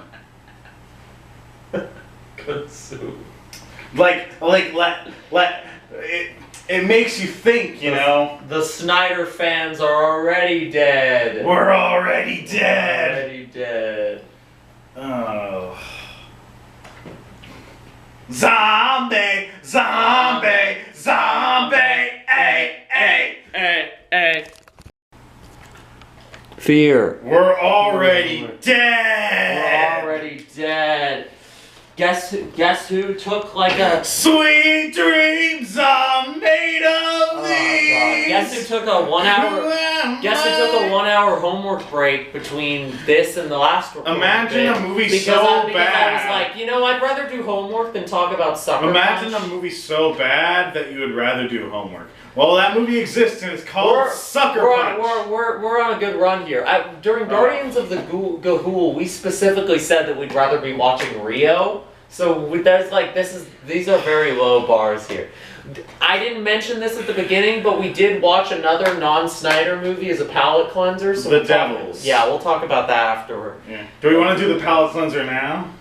Consume. It makes you think, you know. The Snyder fans are already dead. We're already dead. Already dead. Oh. Zombie, zombie, zombie, ay. Fear. We're already dead. We're already dead. Guess who took like a sweet dreams are made of these. Guess who took a 1 hour? Guess who took a 1 hour homework break between this and the last recording? Imagine a movie because so I bad. was like, you know, I'd rather do homework than talk about Sucker Imagine Punch. a movie so bad that you would rather do homework. Well, that movie exists and it's called Sucker Punch. We're on a good run here. During Guardians of the Gahul, we specifically said that we'd rather be watching Rio. So these are very low bars here. I didn't mention this at the beginning, but we did watch another non-Snyder movie as a palate cleanser. So The Devils. We'll talk about that afterward. Yeah. Do we want to do the palate cleanser now?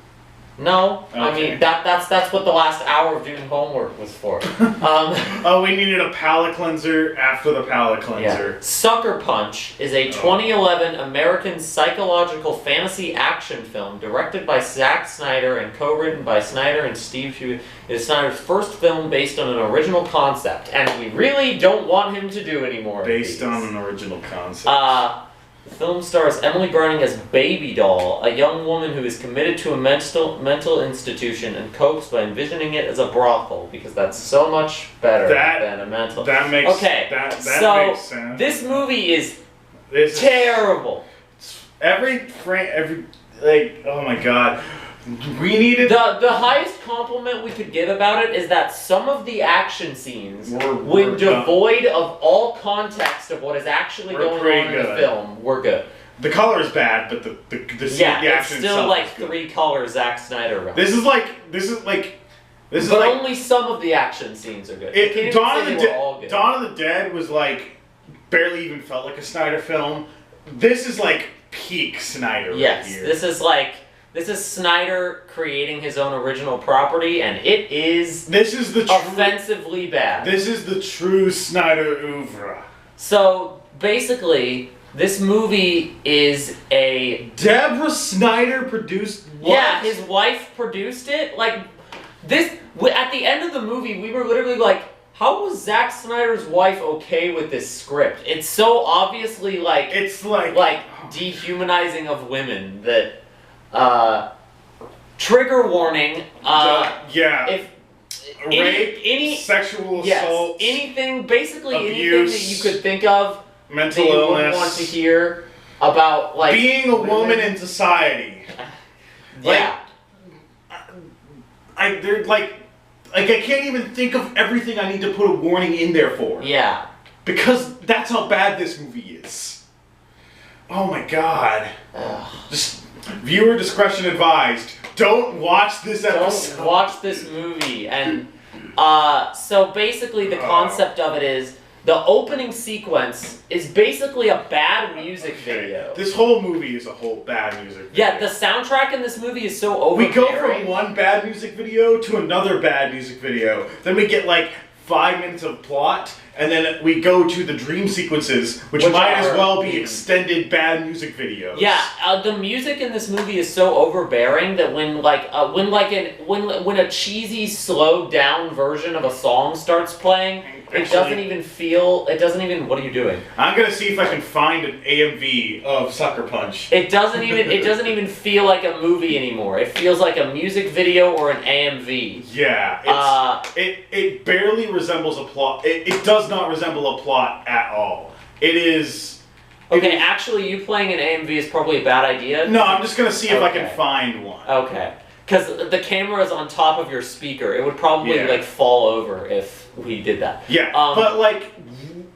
No, okay. I mean that's what the last hour of doing homework was for. Oh, we needed a palate cleanser after the palate cleanser. Yeah. Sucker Punch is a 2011 American psychological fantasy action film directed by Zack Snyder and co-written by Snyder and Steve Hughes. It is Snyder's first film based on an original concept, and we really don't want him to do any more. Based on an original concept. The film stars Emily Browning as Baby Doll, a young woman who is committed to a mental institution and copes by envisioning it as a brothel, because that's so much better than a mental. That makes that makes sense. This movie is terrible. Oh my god. We needed the highest compliment we could give about it is that some of the action scenes, when devoid of all context of what is actually going on in the film, were good. The color is bad, but the action it's still like 3 color Zack Snyder runs. This is only some of the action scenes are good. Dawn of the Dead was like barely even felt like a Snyder film. This is like peak Snyder right here. This is Snyder creating his own original property, and it is offensively bad. This is the true Snyder oeuvre. So basically, this movie is a Deborah Snyder produced. What? Yeah, his wife produced it. Like this, at the end of the movie, we were literally like, how was Zack Snyder's wife okay with this script? It's so obviously like dehumanizing of women that. Trigger warning. If rape, sexual assault, anything, basically abuse, anything that you could think of, mental that you illness, wouldn't want to hear about, like being a woman in society. Yeah. I can't even think of everything I need to put a warning in there for. Yeah. Because that's how bad this movie is. Oh my god. Just. Viewer discretion advised. Don't watch this episode. Don't watch this movie. And so basically the concept of it is the opening sequence is basically a bad music video. This whole movie is a whole bad music video. Yeah, the soundtrack in this movie is so overbearing. We go from one bad music video to another bad music video. Then we get like 5 minutes of plot, and then we go to the dream sequences, which might as well be extended bad music videos. Yeah, the music in this movie is so overbearing that when a cheesy, slowed down version of a song starts playing, it doesn't even feel. It doesn't even. What are you doing? I'm gonna see if I can find an AMV of Sucker Punch. It doesn't even feel like a movie anymore. It feels like a music video or an AMV. Yeah, it barely resembles a plot. It does not resemble a plot at all. It is. Okay, actually, you playing an AMV is probably a bad idea. No, I'm just gonna see if I can find one. Okay, because the camera is on top of your speaker. It would probably like fall over if we did that. Yeah, but like,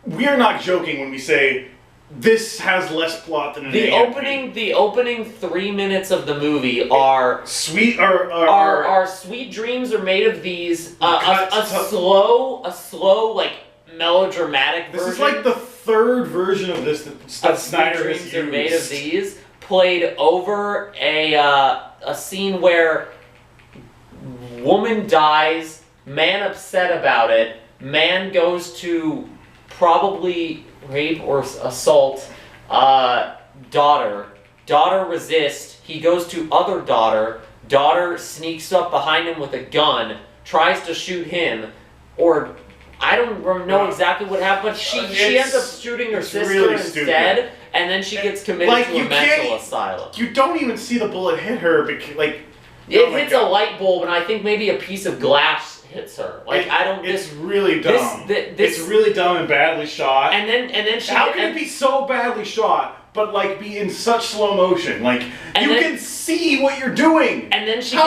we're not joking when we say this has less plot than an AMV. The opening 3 minutes of the movie are sweet. Our sweet dreams are made of these. A slow like melodramatic version. This is like the third version of this that Snyder has used. Dreams are made of these, played over a scene where woman dies, man upset about it, man goes to probably rape or assault daughter resists, he goes to other daughter sneaks up behind him with a gun, tries to shoot him, or I don't know exactly what happened, but she ends up shooting her sister really instead, and then she gets committed to a mental asylum. You don't even see the bullet hit her, because, like... It hits a light bulb, and I think maybe a piece of glass hits her. Like, It's really dumb. It's really dumb and badly shot. And then she... How can it be so badly shot, but, like, be in such slow motion? Like, you can see what you're doing! And then she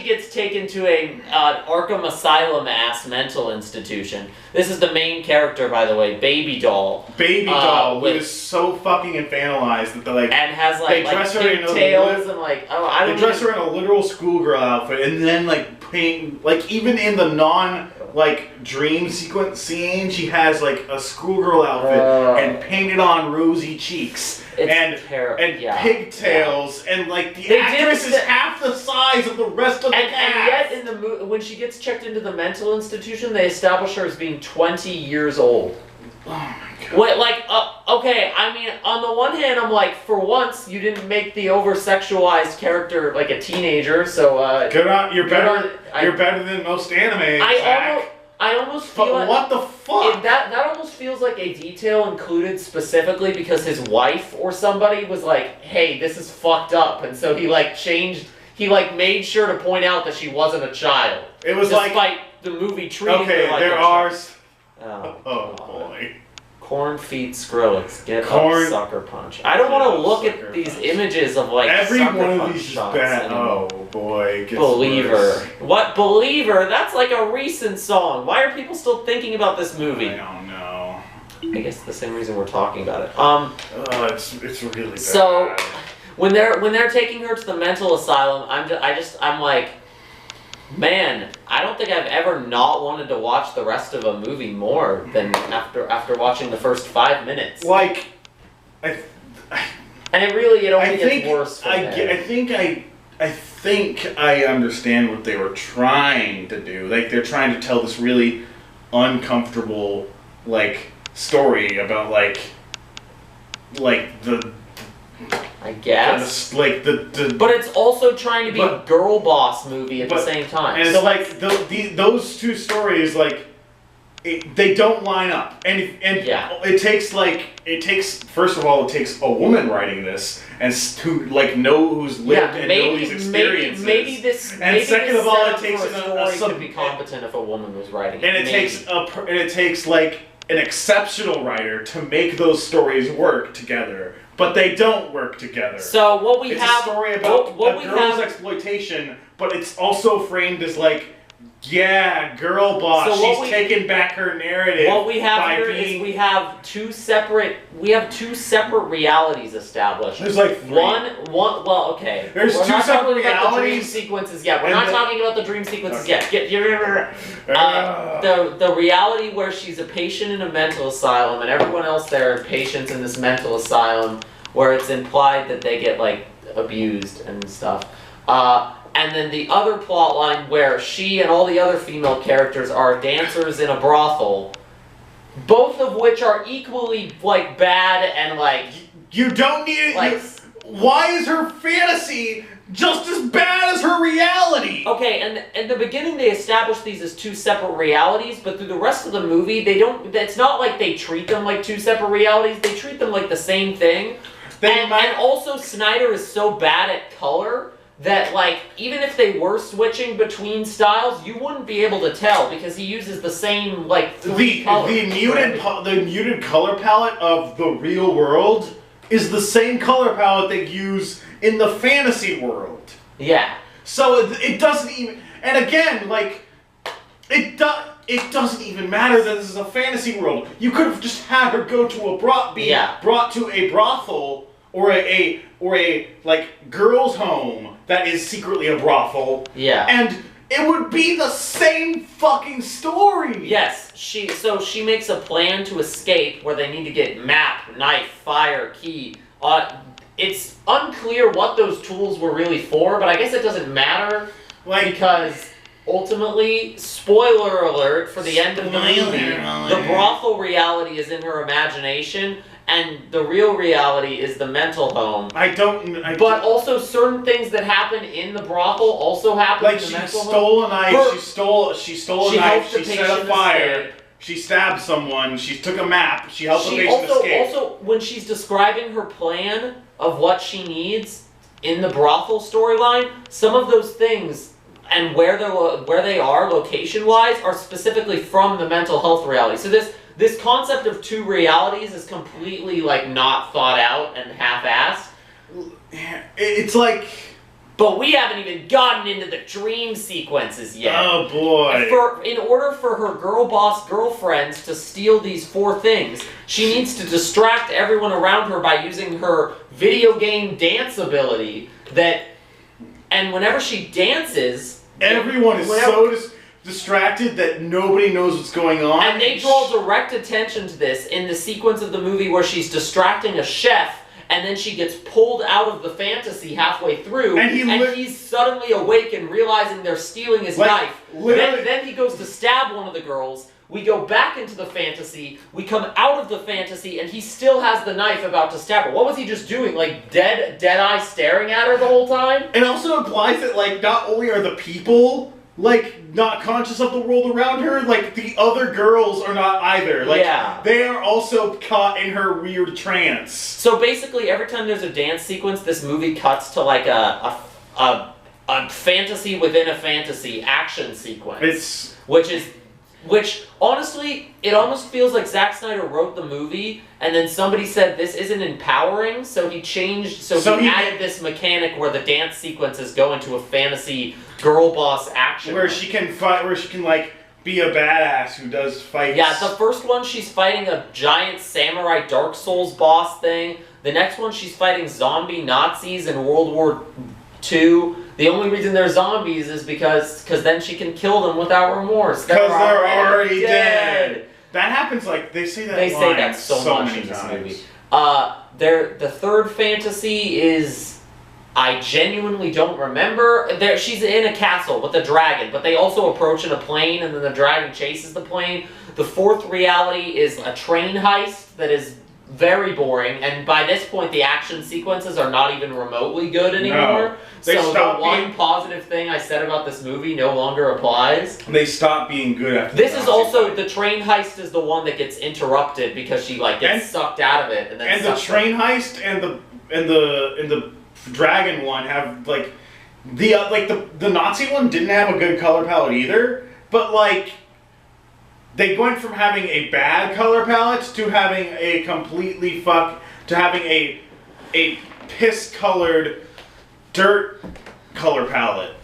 gets taken to a Arkham Asylum-ass mental institution. This is the main character, by the way, Baby Doll. Baby Doll, who is so fucking infantilized that they're like... And has, like pigtails and, like... They dress her in a literal schoolgirl outfit, and then, like, paint... Like, even in the dream sequence scene, she has, like, a schoolgirl outfit and painted on rosy cheeks. And pigtails, and, like, the actress is half the size of the rest of the cast. And yet, when she gets checked into the mental institution, they establish her as being 20 years old. Oh my god. Wait, okay, I mean, on the one hand, I'm like, for once, you didn't make the over-sexualized character like a teenager, so, Good on, you're better than most anime, I almost feel but what the fuck? That almost feels like a detail included specifically because his wife or somebody was like, hey, this is fucked up, and so he made sure to point out that she wasn't a child. It was despite the movie treating her like there a are... child. Oh boy. Corn feet Skrillex, get up Sucker Punch. I don't want to look at these images of like every Sucker one of Punch these is shots bad. anymore. Oh boy, it gets Believer. worse. What Believer? That's like a recent song. Why are people still thinking about this movie? I don't know. I guess the same reason we're talking about it. It's really bad. So when they're taking her to the mental asylum, I'm like, man, I don't think I've ever not wanted to watch the rest of a movie more than after watching the first 5 minutes. Like, and it only gets worse from there. I think I understand what they were trying to do. Like, they're trying to tell this really uncomfortable, like, story about like the... I guess. But it's also trying to be a girl boss movie at the same time. And so, like, those two stories, like, they don't line up. And it takes first of all, it takes a woman writing this and to like know who's lived and know these experiences. Maybe second of all, it takes a story could be competent if a woman was writing it. And it takes like an exceptional writer to make those stories work together. But they don't work together. So what we it's have... It's a story about a girl's exploitation, but it's also framed as like, yeah, girl boss, so she's taking back her narrative. What we have here is we have two separate realities established. There's like three. Well, okay. There's We're two not separate talking about the dream realities. sequences yet. We're not talking about the dream sequences yet. The The reality where she's a patient in a mental asylum and everyone else there are patients in this mental asylum where it's implied that they get like abused and stuff. And then the other plot line where she and all the other female characters are dancers in a brothel, both of which are equally, like, bad and, like... You don't need it. Like, why is her fantasy just as bad as her reality? Okay, and in the beginning they established these as two separate realities, but through the rest of the movie, they don't... It's not like they treat them like two separate realities, they treat them like the same thing. And also, Snyder is so bad at color that, like, even if they were switching between styles, you wouldn't be able to tell because he uses the same, like, three colors. The muted color palette of the real world is the same color palette they use in the fantasy world. Yeah. So it doesn't even... And again, like, it doesn't even matter that this is a fantasy world. You could have just had her go to brought to a brothel or a like girls' home that is secretly a brothel. Yeah. And it would be the same fucking story. Yes. She makes a plan to escape where they need to get map, knife, fire, key. It's unclear what those tools were really for, but I guess it doesn't matter because ultimately, spoiler alert for the end of the movie, the brothel reality is in her imagination, and the real reality is the mental home. But also certain things that happen in the brothel also happen in the mental home. Like she stole a knife, she stole a knife, she set a fire, she stabbed someone, she took a map, she helped the patient escape. Also, when she's describing her plan of what she needs in the brothel storyline, some of those things and where they are location-wise are specifically from the mental health reality. So this concept of two realities is completely, like, not thought out and half-assed. It's like... But we haven't even gotten into the dream sequences yet. Oh, boy. In order for her girl boss girlfriends to steal these four things, she needs to distract everyone around her by using her video game dance ability and whenever she dances... Everyone is so distracted that nobody knows what's going on. And they draw direct attention to this in the sequence of the movie where she's distracting a chef, and then she gets pulled out of the fantasy halfway through, and he's suddenly awake and realizing they're stealing his knife. Then he goes to stab one of the girls. We go back into the fantasy, we come out of the fantasy, and he still has the knife about to stab her. What was he just doing? Like, dead-eye staring at her the whole time? It also implies that, like, not only are the people, like, not conscious of the world around her, like, the other girls are not either. Like, they are also caught in her weird trance. So basically, every time there's a dance sequence, this movie cuts to, like, a fantasy within a fantasy action sequence. Which, honestly, it almost feels like Zack Snyder wrote the movie, and then somebody said this isn't empowering, so he added this mechanic where the dance sequences go into a fantasy girl boss action. Where she can like, be a badass who does fights. Yeah, the first one she's fighting a giant samurai Dark Souls boss thing. The next one she's fighting zombie Nazis in World War II. The only reason they're zombies is because then she can kill them without remorse. Because they're already dead. That happens, like, they say that They say that so much in this movie. The third fantasy is, I genuinely don't remember. She's in a castle with a dragon, but they also approach in a plane, and then the dragon chases the plane. The fourth reality is a train heist that is very boring, and by this point the action sequences are not even remotely good anymore. So the one positive thing I said about this movie no longer applies. They stop being good after this. Is also the train heist is the one that gets interrupted because she gets sucked out of it, and then the train heist and the dragon one have the Nazi one didn't have a good color palette either, but like. They went from having a bad color palette to having a a piss-colored dirt color palette.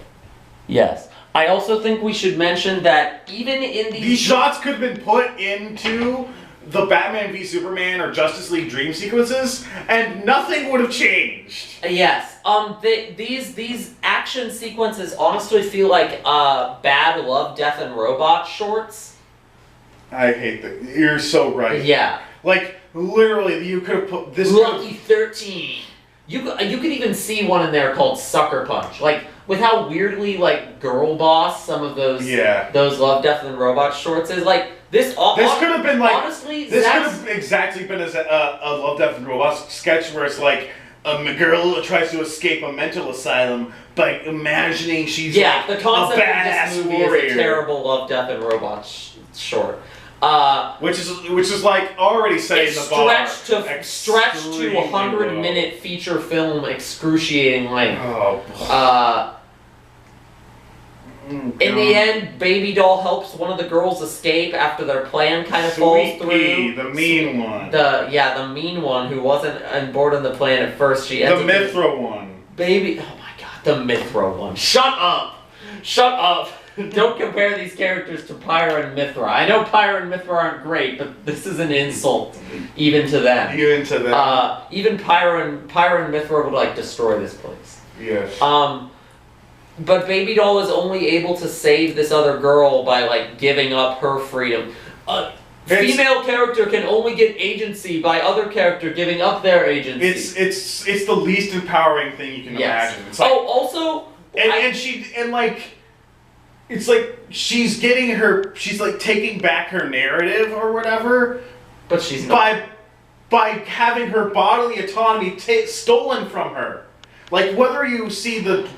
Yes. I also think we should mention that even in these shots could have been put into the Batman v Superman or Justice League dream sequences, and nothing would have changed. Yes. These action sequences honestly feel like bad Love, Death, and Robots shorts. I hate that. You're so right. Yeah. Like, literally, you could have put this... Lucky 13. You could even see one in there called Sucker Punch. Like, with how weirdly, like, girl boss some of those Love, Death, and Robots shorts is, like, this could have been, like, honestly, this could have exactly been a Love, Death, and Robots sketch where it's, like, a girl tries to escape a mental asylum by imagining she's, like, the concept a badass of this movie warrior. is a terrible Love, Death, and Robots short. Which is like already setting the bar. Stretched to 100-minute feature film, excruciating length. In the end, Baby Doll helps one of the girls escape after their plan kind of falls through. The mean one. The mean one who wasn't on board on the plan at first. She ends the Mithra one. Baby, oh my god, the Mithra one. Shut up! Shut up! Don't compare these characters to Pyra and Mithra. I know Pyra and Mithra aren't great, but this is an insult even to them. Even to them. Even Pyra and Mithra would like destroy this place. Yes. But Baby Doll is only able to save this other girl by like giving up her freedom. Female character can only get agency by other character giving up their agency. It's the least empowering thing you can imagine. It's like, it's like she's like taking back her narrative or whatever, but she's not. By having her bodily autonomy stolen from her. Like whether you see the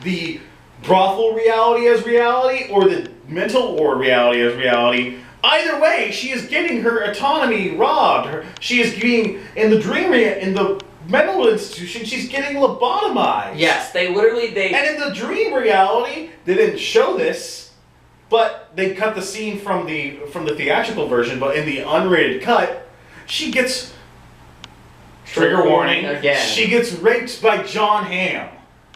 brothel reality as reality or the mental ward reality as reality, either way, she is getting her autonomy robbed. She is being in the mental institution. She's getting lobotomized. Yes, and in the dream reality, they didn't show this. But they cut the scene from the theatrical version, but in the unrated cut, she gets trigger warning again. She gets raped by John Hamm.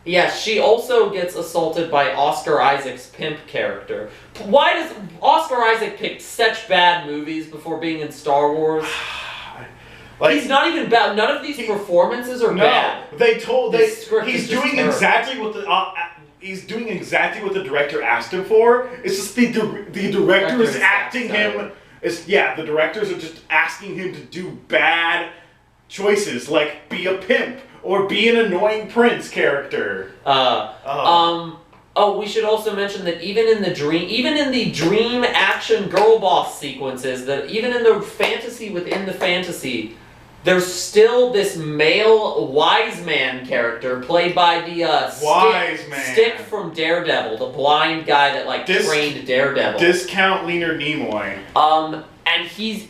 Yes, she also gets assaulted by Oscar Isaac's pimp character. Why does Oscar Isaac pick such bad movies before being in Star Wars? Like, he's not even bad. None of these performances are bad. He's doing exactly what He's doing exactly what the director asked him for. It's just the director is acting him. The directors are just asking him to do bad choices, like be a pimp or be an annoying prince character. We should also mention that even in the dream action girl boss sequences, that even in the fantasy within the fantasy, there's still this male wise man character played by the Stick from Daredevil, the blind guy that trained Daredevil. Discount Leonard Nimoy. And he's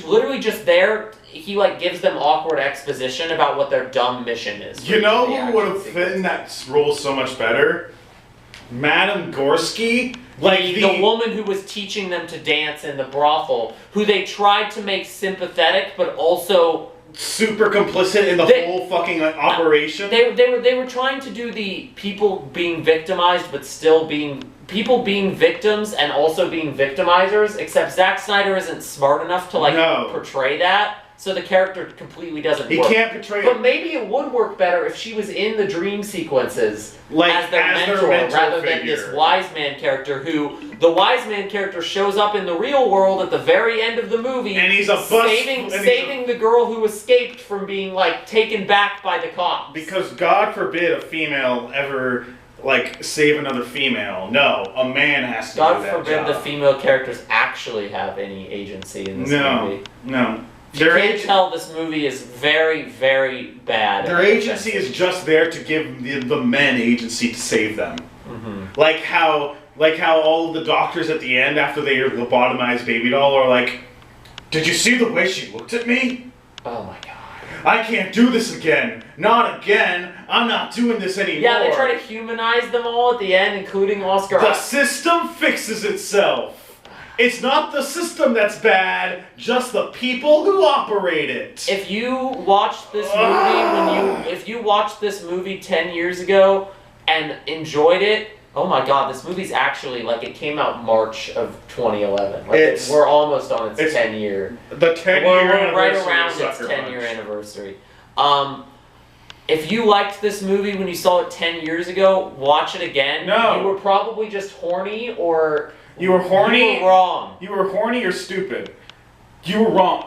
literally just there. He gives them awkward exposition about what their dumb mission is. You know who would have fit in that role so much better? Madame Gorski. The woman who was teaching them to dance in the brothel, who they tried to make sympathetic, but also super complicit in the whole fucking operation. They were trying to do the people being victimized, but still being people being victims and also being victimizers. Except Zack Snyder isn't smart enough to portray that. So the character completely doesn't work. He can't portray it. But maybe it would work better if she was in the dream sequences as their mentor rather than this wise man character who... The wise man character shows up in the real world at the very end of the movie and he's saving the girl who escaped from being, taken back by the cops. Because God forbid a female ever... save another female. No, a man has to do that God forbid the female characters actually have any agency in this movie. No. You can't tell this movie is very, very bad. Their agency is just there to give the men agency to save them. Mm-hmm. Like how all of the doctors at the end, after they lobotomized Baby Doll, are like, "Did you see the way she looked at me? Oh my god. I can't do this again. Not again. I'm not doing this anymore." Yeah, they try to humanize them all at the end, including Oscar. The system fixes itself. It's not the system that's bad, just the people who operate it. If you watched this movie 10 years ago and enjoyed it, oh my god, this movie's actually it came out March of 2011. We're almost on its 10 year. The 10 year We're right around its 10 year anniversary. If you liked this movie when you saw it 10 years ago, watch it again. No. You were probably just horny or... You were horny. You were wrong. You were horny or stupid. You were wrong.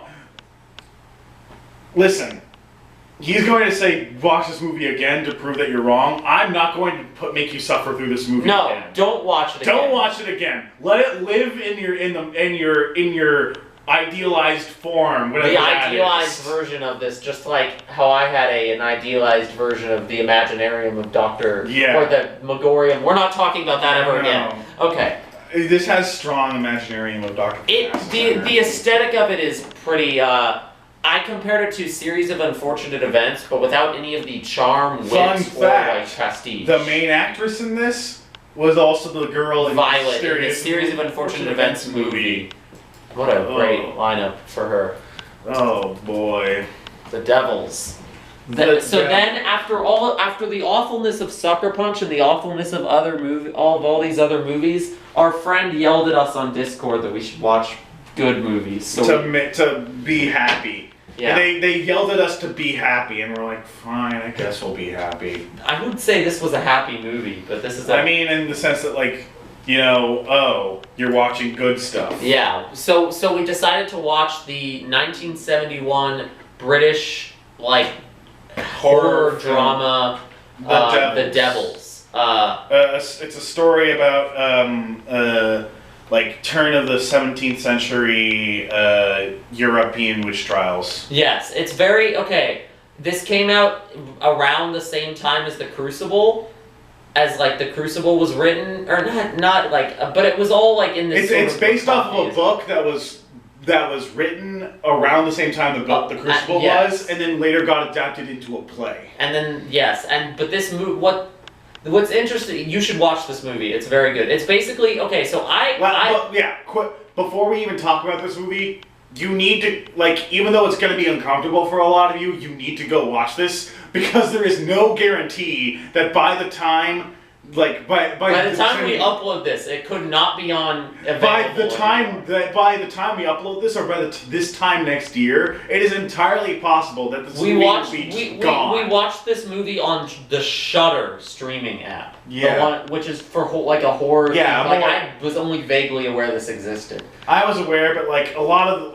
Listen, he's going to say, watch this movie again to prove that you're wrong. I'm not going to make you suffer through this movie No, again. don't watch it again. Don't watch it again. Let it live in your idealized form. Whatever The that idealized is. version of this, just like how I had an idealized version of the Imaginarium of Dr. Yeah. Or the Megorium. We're not talking about that ever again. Okay. This has strong Imaginarium of Dr. The aesthetic of it is pretty, I compared it to Series of Unfortunate Events, but without any of the charm, wit, Fun or fact, like prestige. the main actress in this was also the girl in Violet in the Series of Unfortunate Events movie. What a great lineup for her. Oh boy. The Devils. Then after the awfulness of Sucker Punch and the awfulness of all these other movies, our friend yelled at us on Discord that we should watch good movies. So to be happy. Yeah. They yelled at us to be happy, and we're like, fine, I guess we'll be happy. I would say this was a happy movie, but this is I mean, in the sense that, like, you know, oh, you're watching good stuff. Yeah. So we decided to watch the 1971 British, like, horror drama, The Devils. It's a story about, like, turn of the 17th century European witch trials. Yes, it's very, okay, this came out around the same time as The Crucible, as, like, The Crucible was written, or not like, but it was all, like, in this It's based off of a book that was written around the same time the Crucible was, and then later got adapted into a play. And then, yes, but this movie, what's interesting, you should watch this movie, it's very good. It's basically, okay, so before we even talk about this movie, you need to, like, even though it's going to be uncomfortable for a lot of you, you need to go watch this, because there is no guarantee that by the time, like, by the time we upload this, it could not be on by the time we upload this, or by this time next year, it is entirely possible that this movie will be gone. We watched this movie on the Shudder streaming app. Yeah. The one, which is for like a horror. Yeah. Thing. Like, I was only vaguely aware this existed. I was aware, but like a lot of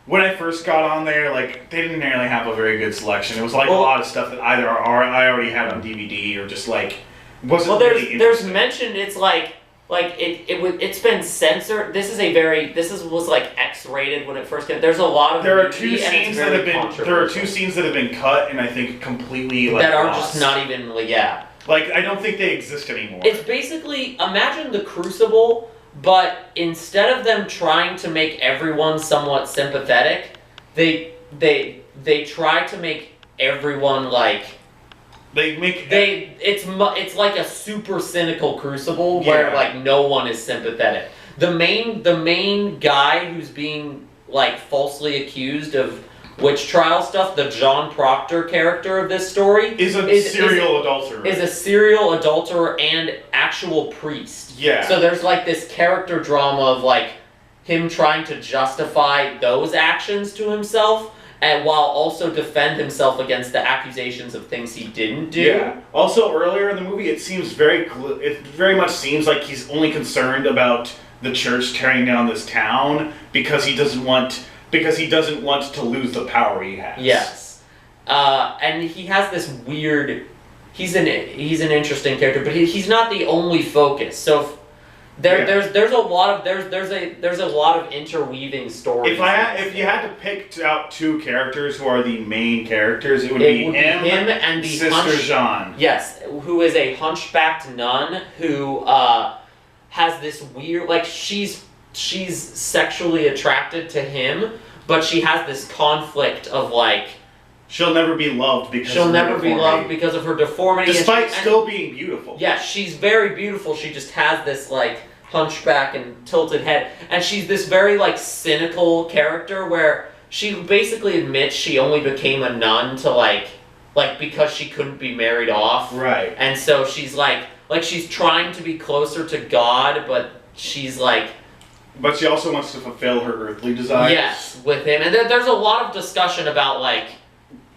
when I first got on there, like, they didn't really have a very good selection. It was like a lot of stuff that either I already had on DVD or just like wasn't really there's mentioned it's it's been censored. This was like X-rated when it first came. There's a lot of there are two scenes that have been cut and I think completely like that are lost. just not even Like, I don't think they exist anymore. It's basically, imagine The Crucible, but instead of them trying to make everyone somewhat sympathetic, they try to make everyone like. It's like a super cynical Crucible where like no one is sympathetic. The main guy who's being like falsely accused of witch trial stuff, the John Proctor character of this story is a serial adulterer. Is a serial adulterer and actual priest. Yeah. So there's like this character drama of like him trying to justify those actions to himself, and while also defend himself against the accusations of things he didn't do. Yeah. Also, earlier in the movie, it very much seems like he's only concerned about the church tearing down this town because he doesn't want to lose the power he has. Yes. And he has this weird. He's an interesting character, but he's not the only focus. So. There's a lot of interweaving stories. If you had to pick out two characters who are the main characters, it would be him and the Sister Jean. Yes, who is a hunchbacked nun who has this weird, like, she's sexually attracted to him, but she has this conflict of like. She'll never be loved because of her deformity. Despite still being beautiful. Yeah, she's very beautiful. She just has this like hunchback and tilted head, and she's this very like cynical character where she basically admits she only became a nun to like because she couldn't be married off. Right. And so she's like she's trying to be closer to God, but she's like. But she also wants to fulfill her earthly desires. Yes, with him, and there's a lot of discussion about like.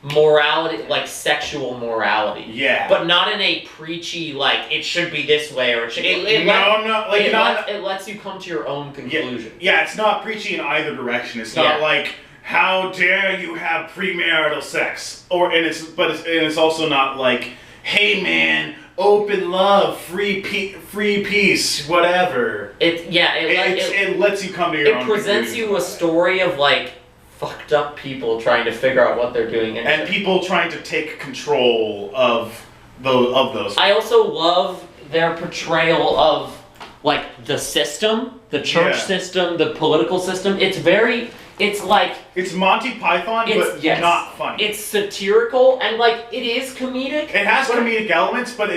Morality, like sexual morality. Yeah. But not in a preachy, like, it should be this way, or it should... It lets you come to your own conclusion. Yeah, it's not preachy in either direction. It's not like, how dare you have premarital sex? And it's also not like, hey man, open love, free peace, whatever. It lets you come to your own. It presents you a story of like fucked up people trying to figure out what they're doing and people trying to take control of those. I also love their portrayal of like the system, the church system, the political system. It's like it's Monty Python, but not funny. It's satirical and like it is comedic. It has comedic elements, but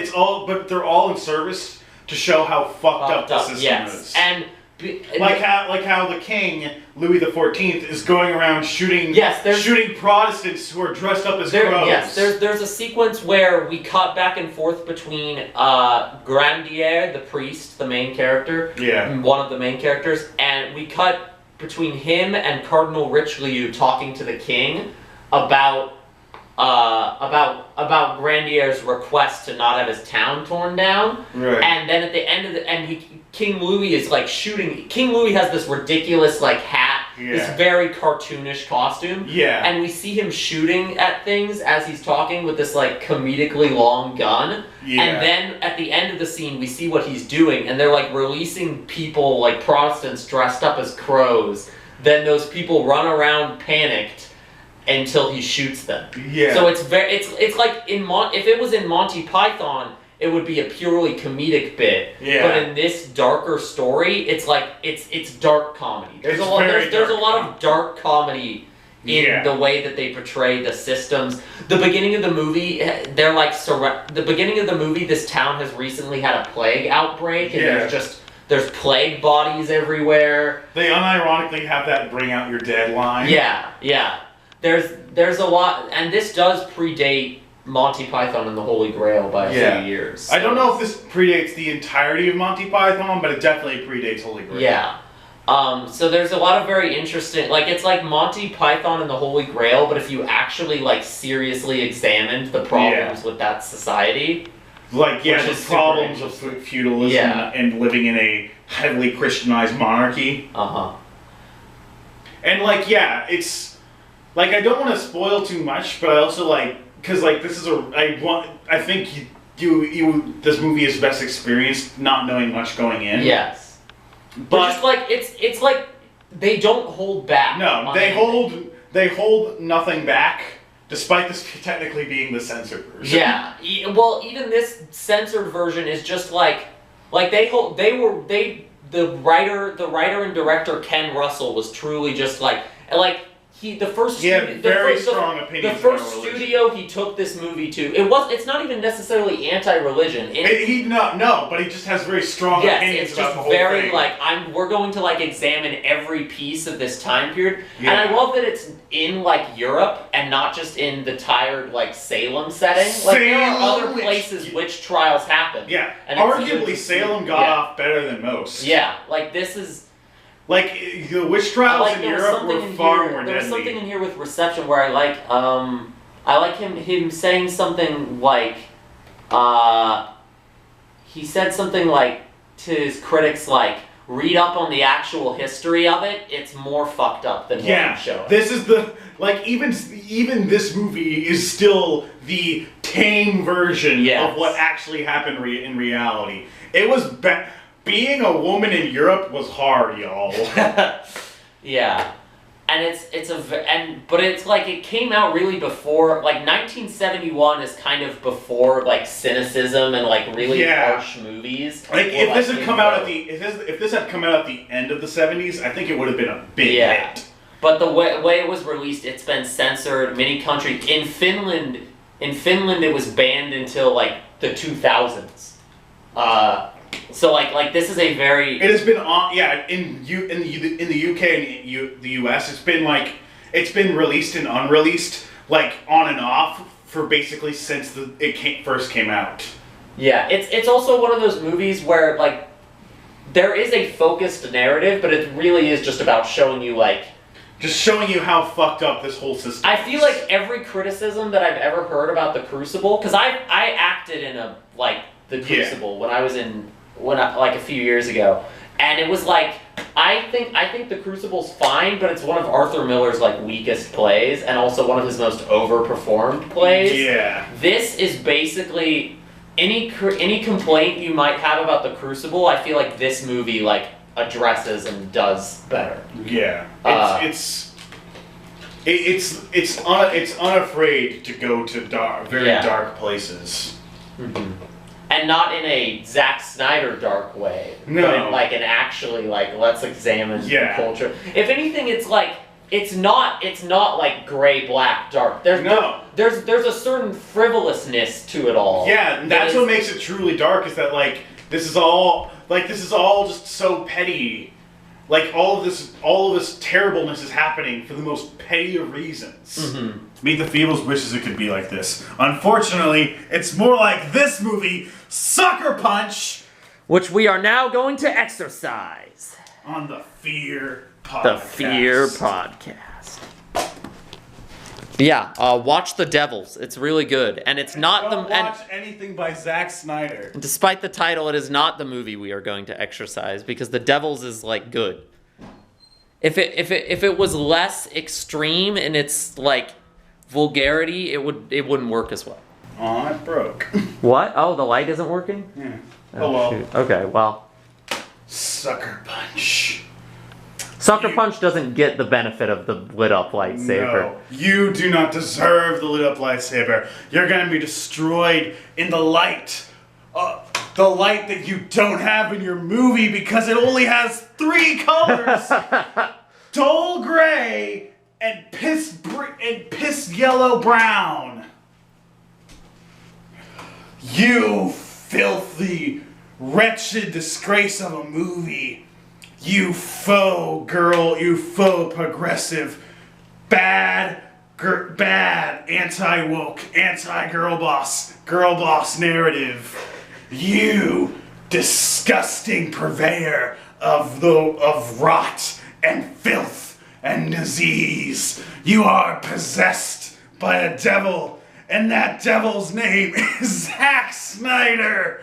they're all in service to show how fucked up the system is. And how the king Louis XIV is going around shooting Protestants who are dressed up as crows. Yes, there's a sequence where we cut back and forth between Grandier, the priest, the main character, one of the main characters, and we cut between him and Cardinal Richelieu talking to the king about Grandier's request to not have his town torn down. Right. And then at the end of King Louis is like shooting. King Louis has this ridiculous like hat, this very cartoonish costume. Yeah. And we see him shooting at things as he's talking with this like comedically long gun. Yeah. And then at the end of the scene, we see what he's doing, and they're like releasing people like Protestants dressed up as crows. Then those people run around panicked until he shoots them. Yeah. So it's like if it was in Monty Python, it would be a purely comedic bit. Yeah. But in this darker story, it's like it's dark comedy. There's a lot of dark comedy in the way that they portray the systems. The beginning of the movie, this town has recently had a plague outbreak, and there's plague bodies everywhere. They unironically have that "bring out your dead" line. Yeah. There's a lot, and this does predate Monty Python and the Holy Grail by a few years. So. I don't know if this predates the entirety of Monty Python, but it definitely predates Holy Grail. Yeah. So there's a lot of very interesting, like it's like Monty Python and the Holy Grail, but if you actually like seriously examined the problems with that society. Like, the problems of feudalism and living in a heavily Christianized monarchy. And it's, like, I don't want to spoil too much, but I also like, because like this is I think this movie is best experienced not knowing much going in. Yes. But just like it's like they don't hold back. No, they hold nothing back, despite this technically being the censored version. Yeah. Well, even this censored version is just like the writer and director Ken Russell was truly just like the first studio he took this movie to, it's not even necessarily anti-religion. But he just has very strong opinions about the whole thing. It's just very we're going to like examine every piece of this time period, and I love that it's in like Europe and not just in the tired like Salem setting. Like there are other places witch trials happen. Yeah, and arguably Salem got off better than most. Yeah, like this is. Like, the witch trials in Europe were far more deadly. There's something in here with reception where I like him saying something like, he said something like to his critics like, read up on the actual history of it, it's more fucked up than what I'm showing. This is even this movie is still the tame version of what actually happened in reality. It was being a woman in Europe was hard, y'all. Yeah, and but it's like it came out really before, like 1971 is kind of before like cynicism and like really harsh movies. Like if this had come out if this had come out at the end of the 70s, I think it would have been a big hit. But the way it was released, it's been censored. Many countries in Finland, it was banned until like the 2000s. So like this is a very. It has been on in the UK and the US. It's been released and unreleased like on and off for basically since it first came out. Yeah, it's also one of those movies where like there is a focused narrative, but it really is just about showing you how fucked up this whole system is. I feel like every criticism that I've ever heard about The Crucible, because I acted in The Crucible when I was a few years ago, and it was like I think The Crucible's fine, but it's one of Arthur Miller's like weakest plays, and also one of his most overperformed plays. Yeah. This is basically any complaint you might have about The Crucible. I feel like this movie like addresses and does better. Yeah. It's unafraid to go to very dark places. Mm-hmm. And not in a Zack Snyder dark way. No. But in like an actually like let's examine the culture. If anything, it's like it's not like gray, black, dark. There's a certain frivolousness to it all. Yeah, that's what makes it truly dark, is that like this is all just so petty. Like all of this terribleness is happening for the most petty of reasons. Mm-hmm. Meet the Feebles wishes it could be like this. Unfortunately, it's more like this movie, Sucker Punch, which we are now going to exercise on the FEAR podcast. The FEAR podcast. Yeah, watch The Devils. It's really good, and it's not Don't watch anything by Zack Snyder. Despite the title, it is not the movie we are going to exercise because The Devils is like good. If it was less extreme in its like vulgarity, it wouldn't work as well. Oh, it broke. What? Oh, the light isn't working? Yeah. Oh well. Shoot. Okay, well. Sucker Punch. Sucker Punch doesn't get the benefit of the lit up lightsaber. No, you do not deserve the lit up lightsaber. You're gonna be destroyed in the light. The light that you don't have in your movie because it only has 3 colors. Dull gray and piss yellow brown. You filthy, wretched disgrace of a movie. You faux progressive, bad, anti-woke, anti-girl boss narrative. You disgusting purveyor of rot and filth and disease. You are possessed by a devil, and that devil's name is Zack Snyder.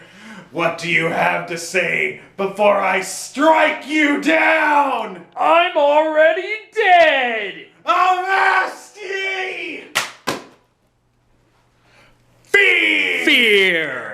What do you have to say before I strike you down? I'm already dead! Avast ye! Fear!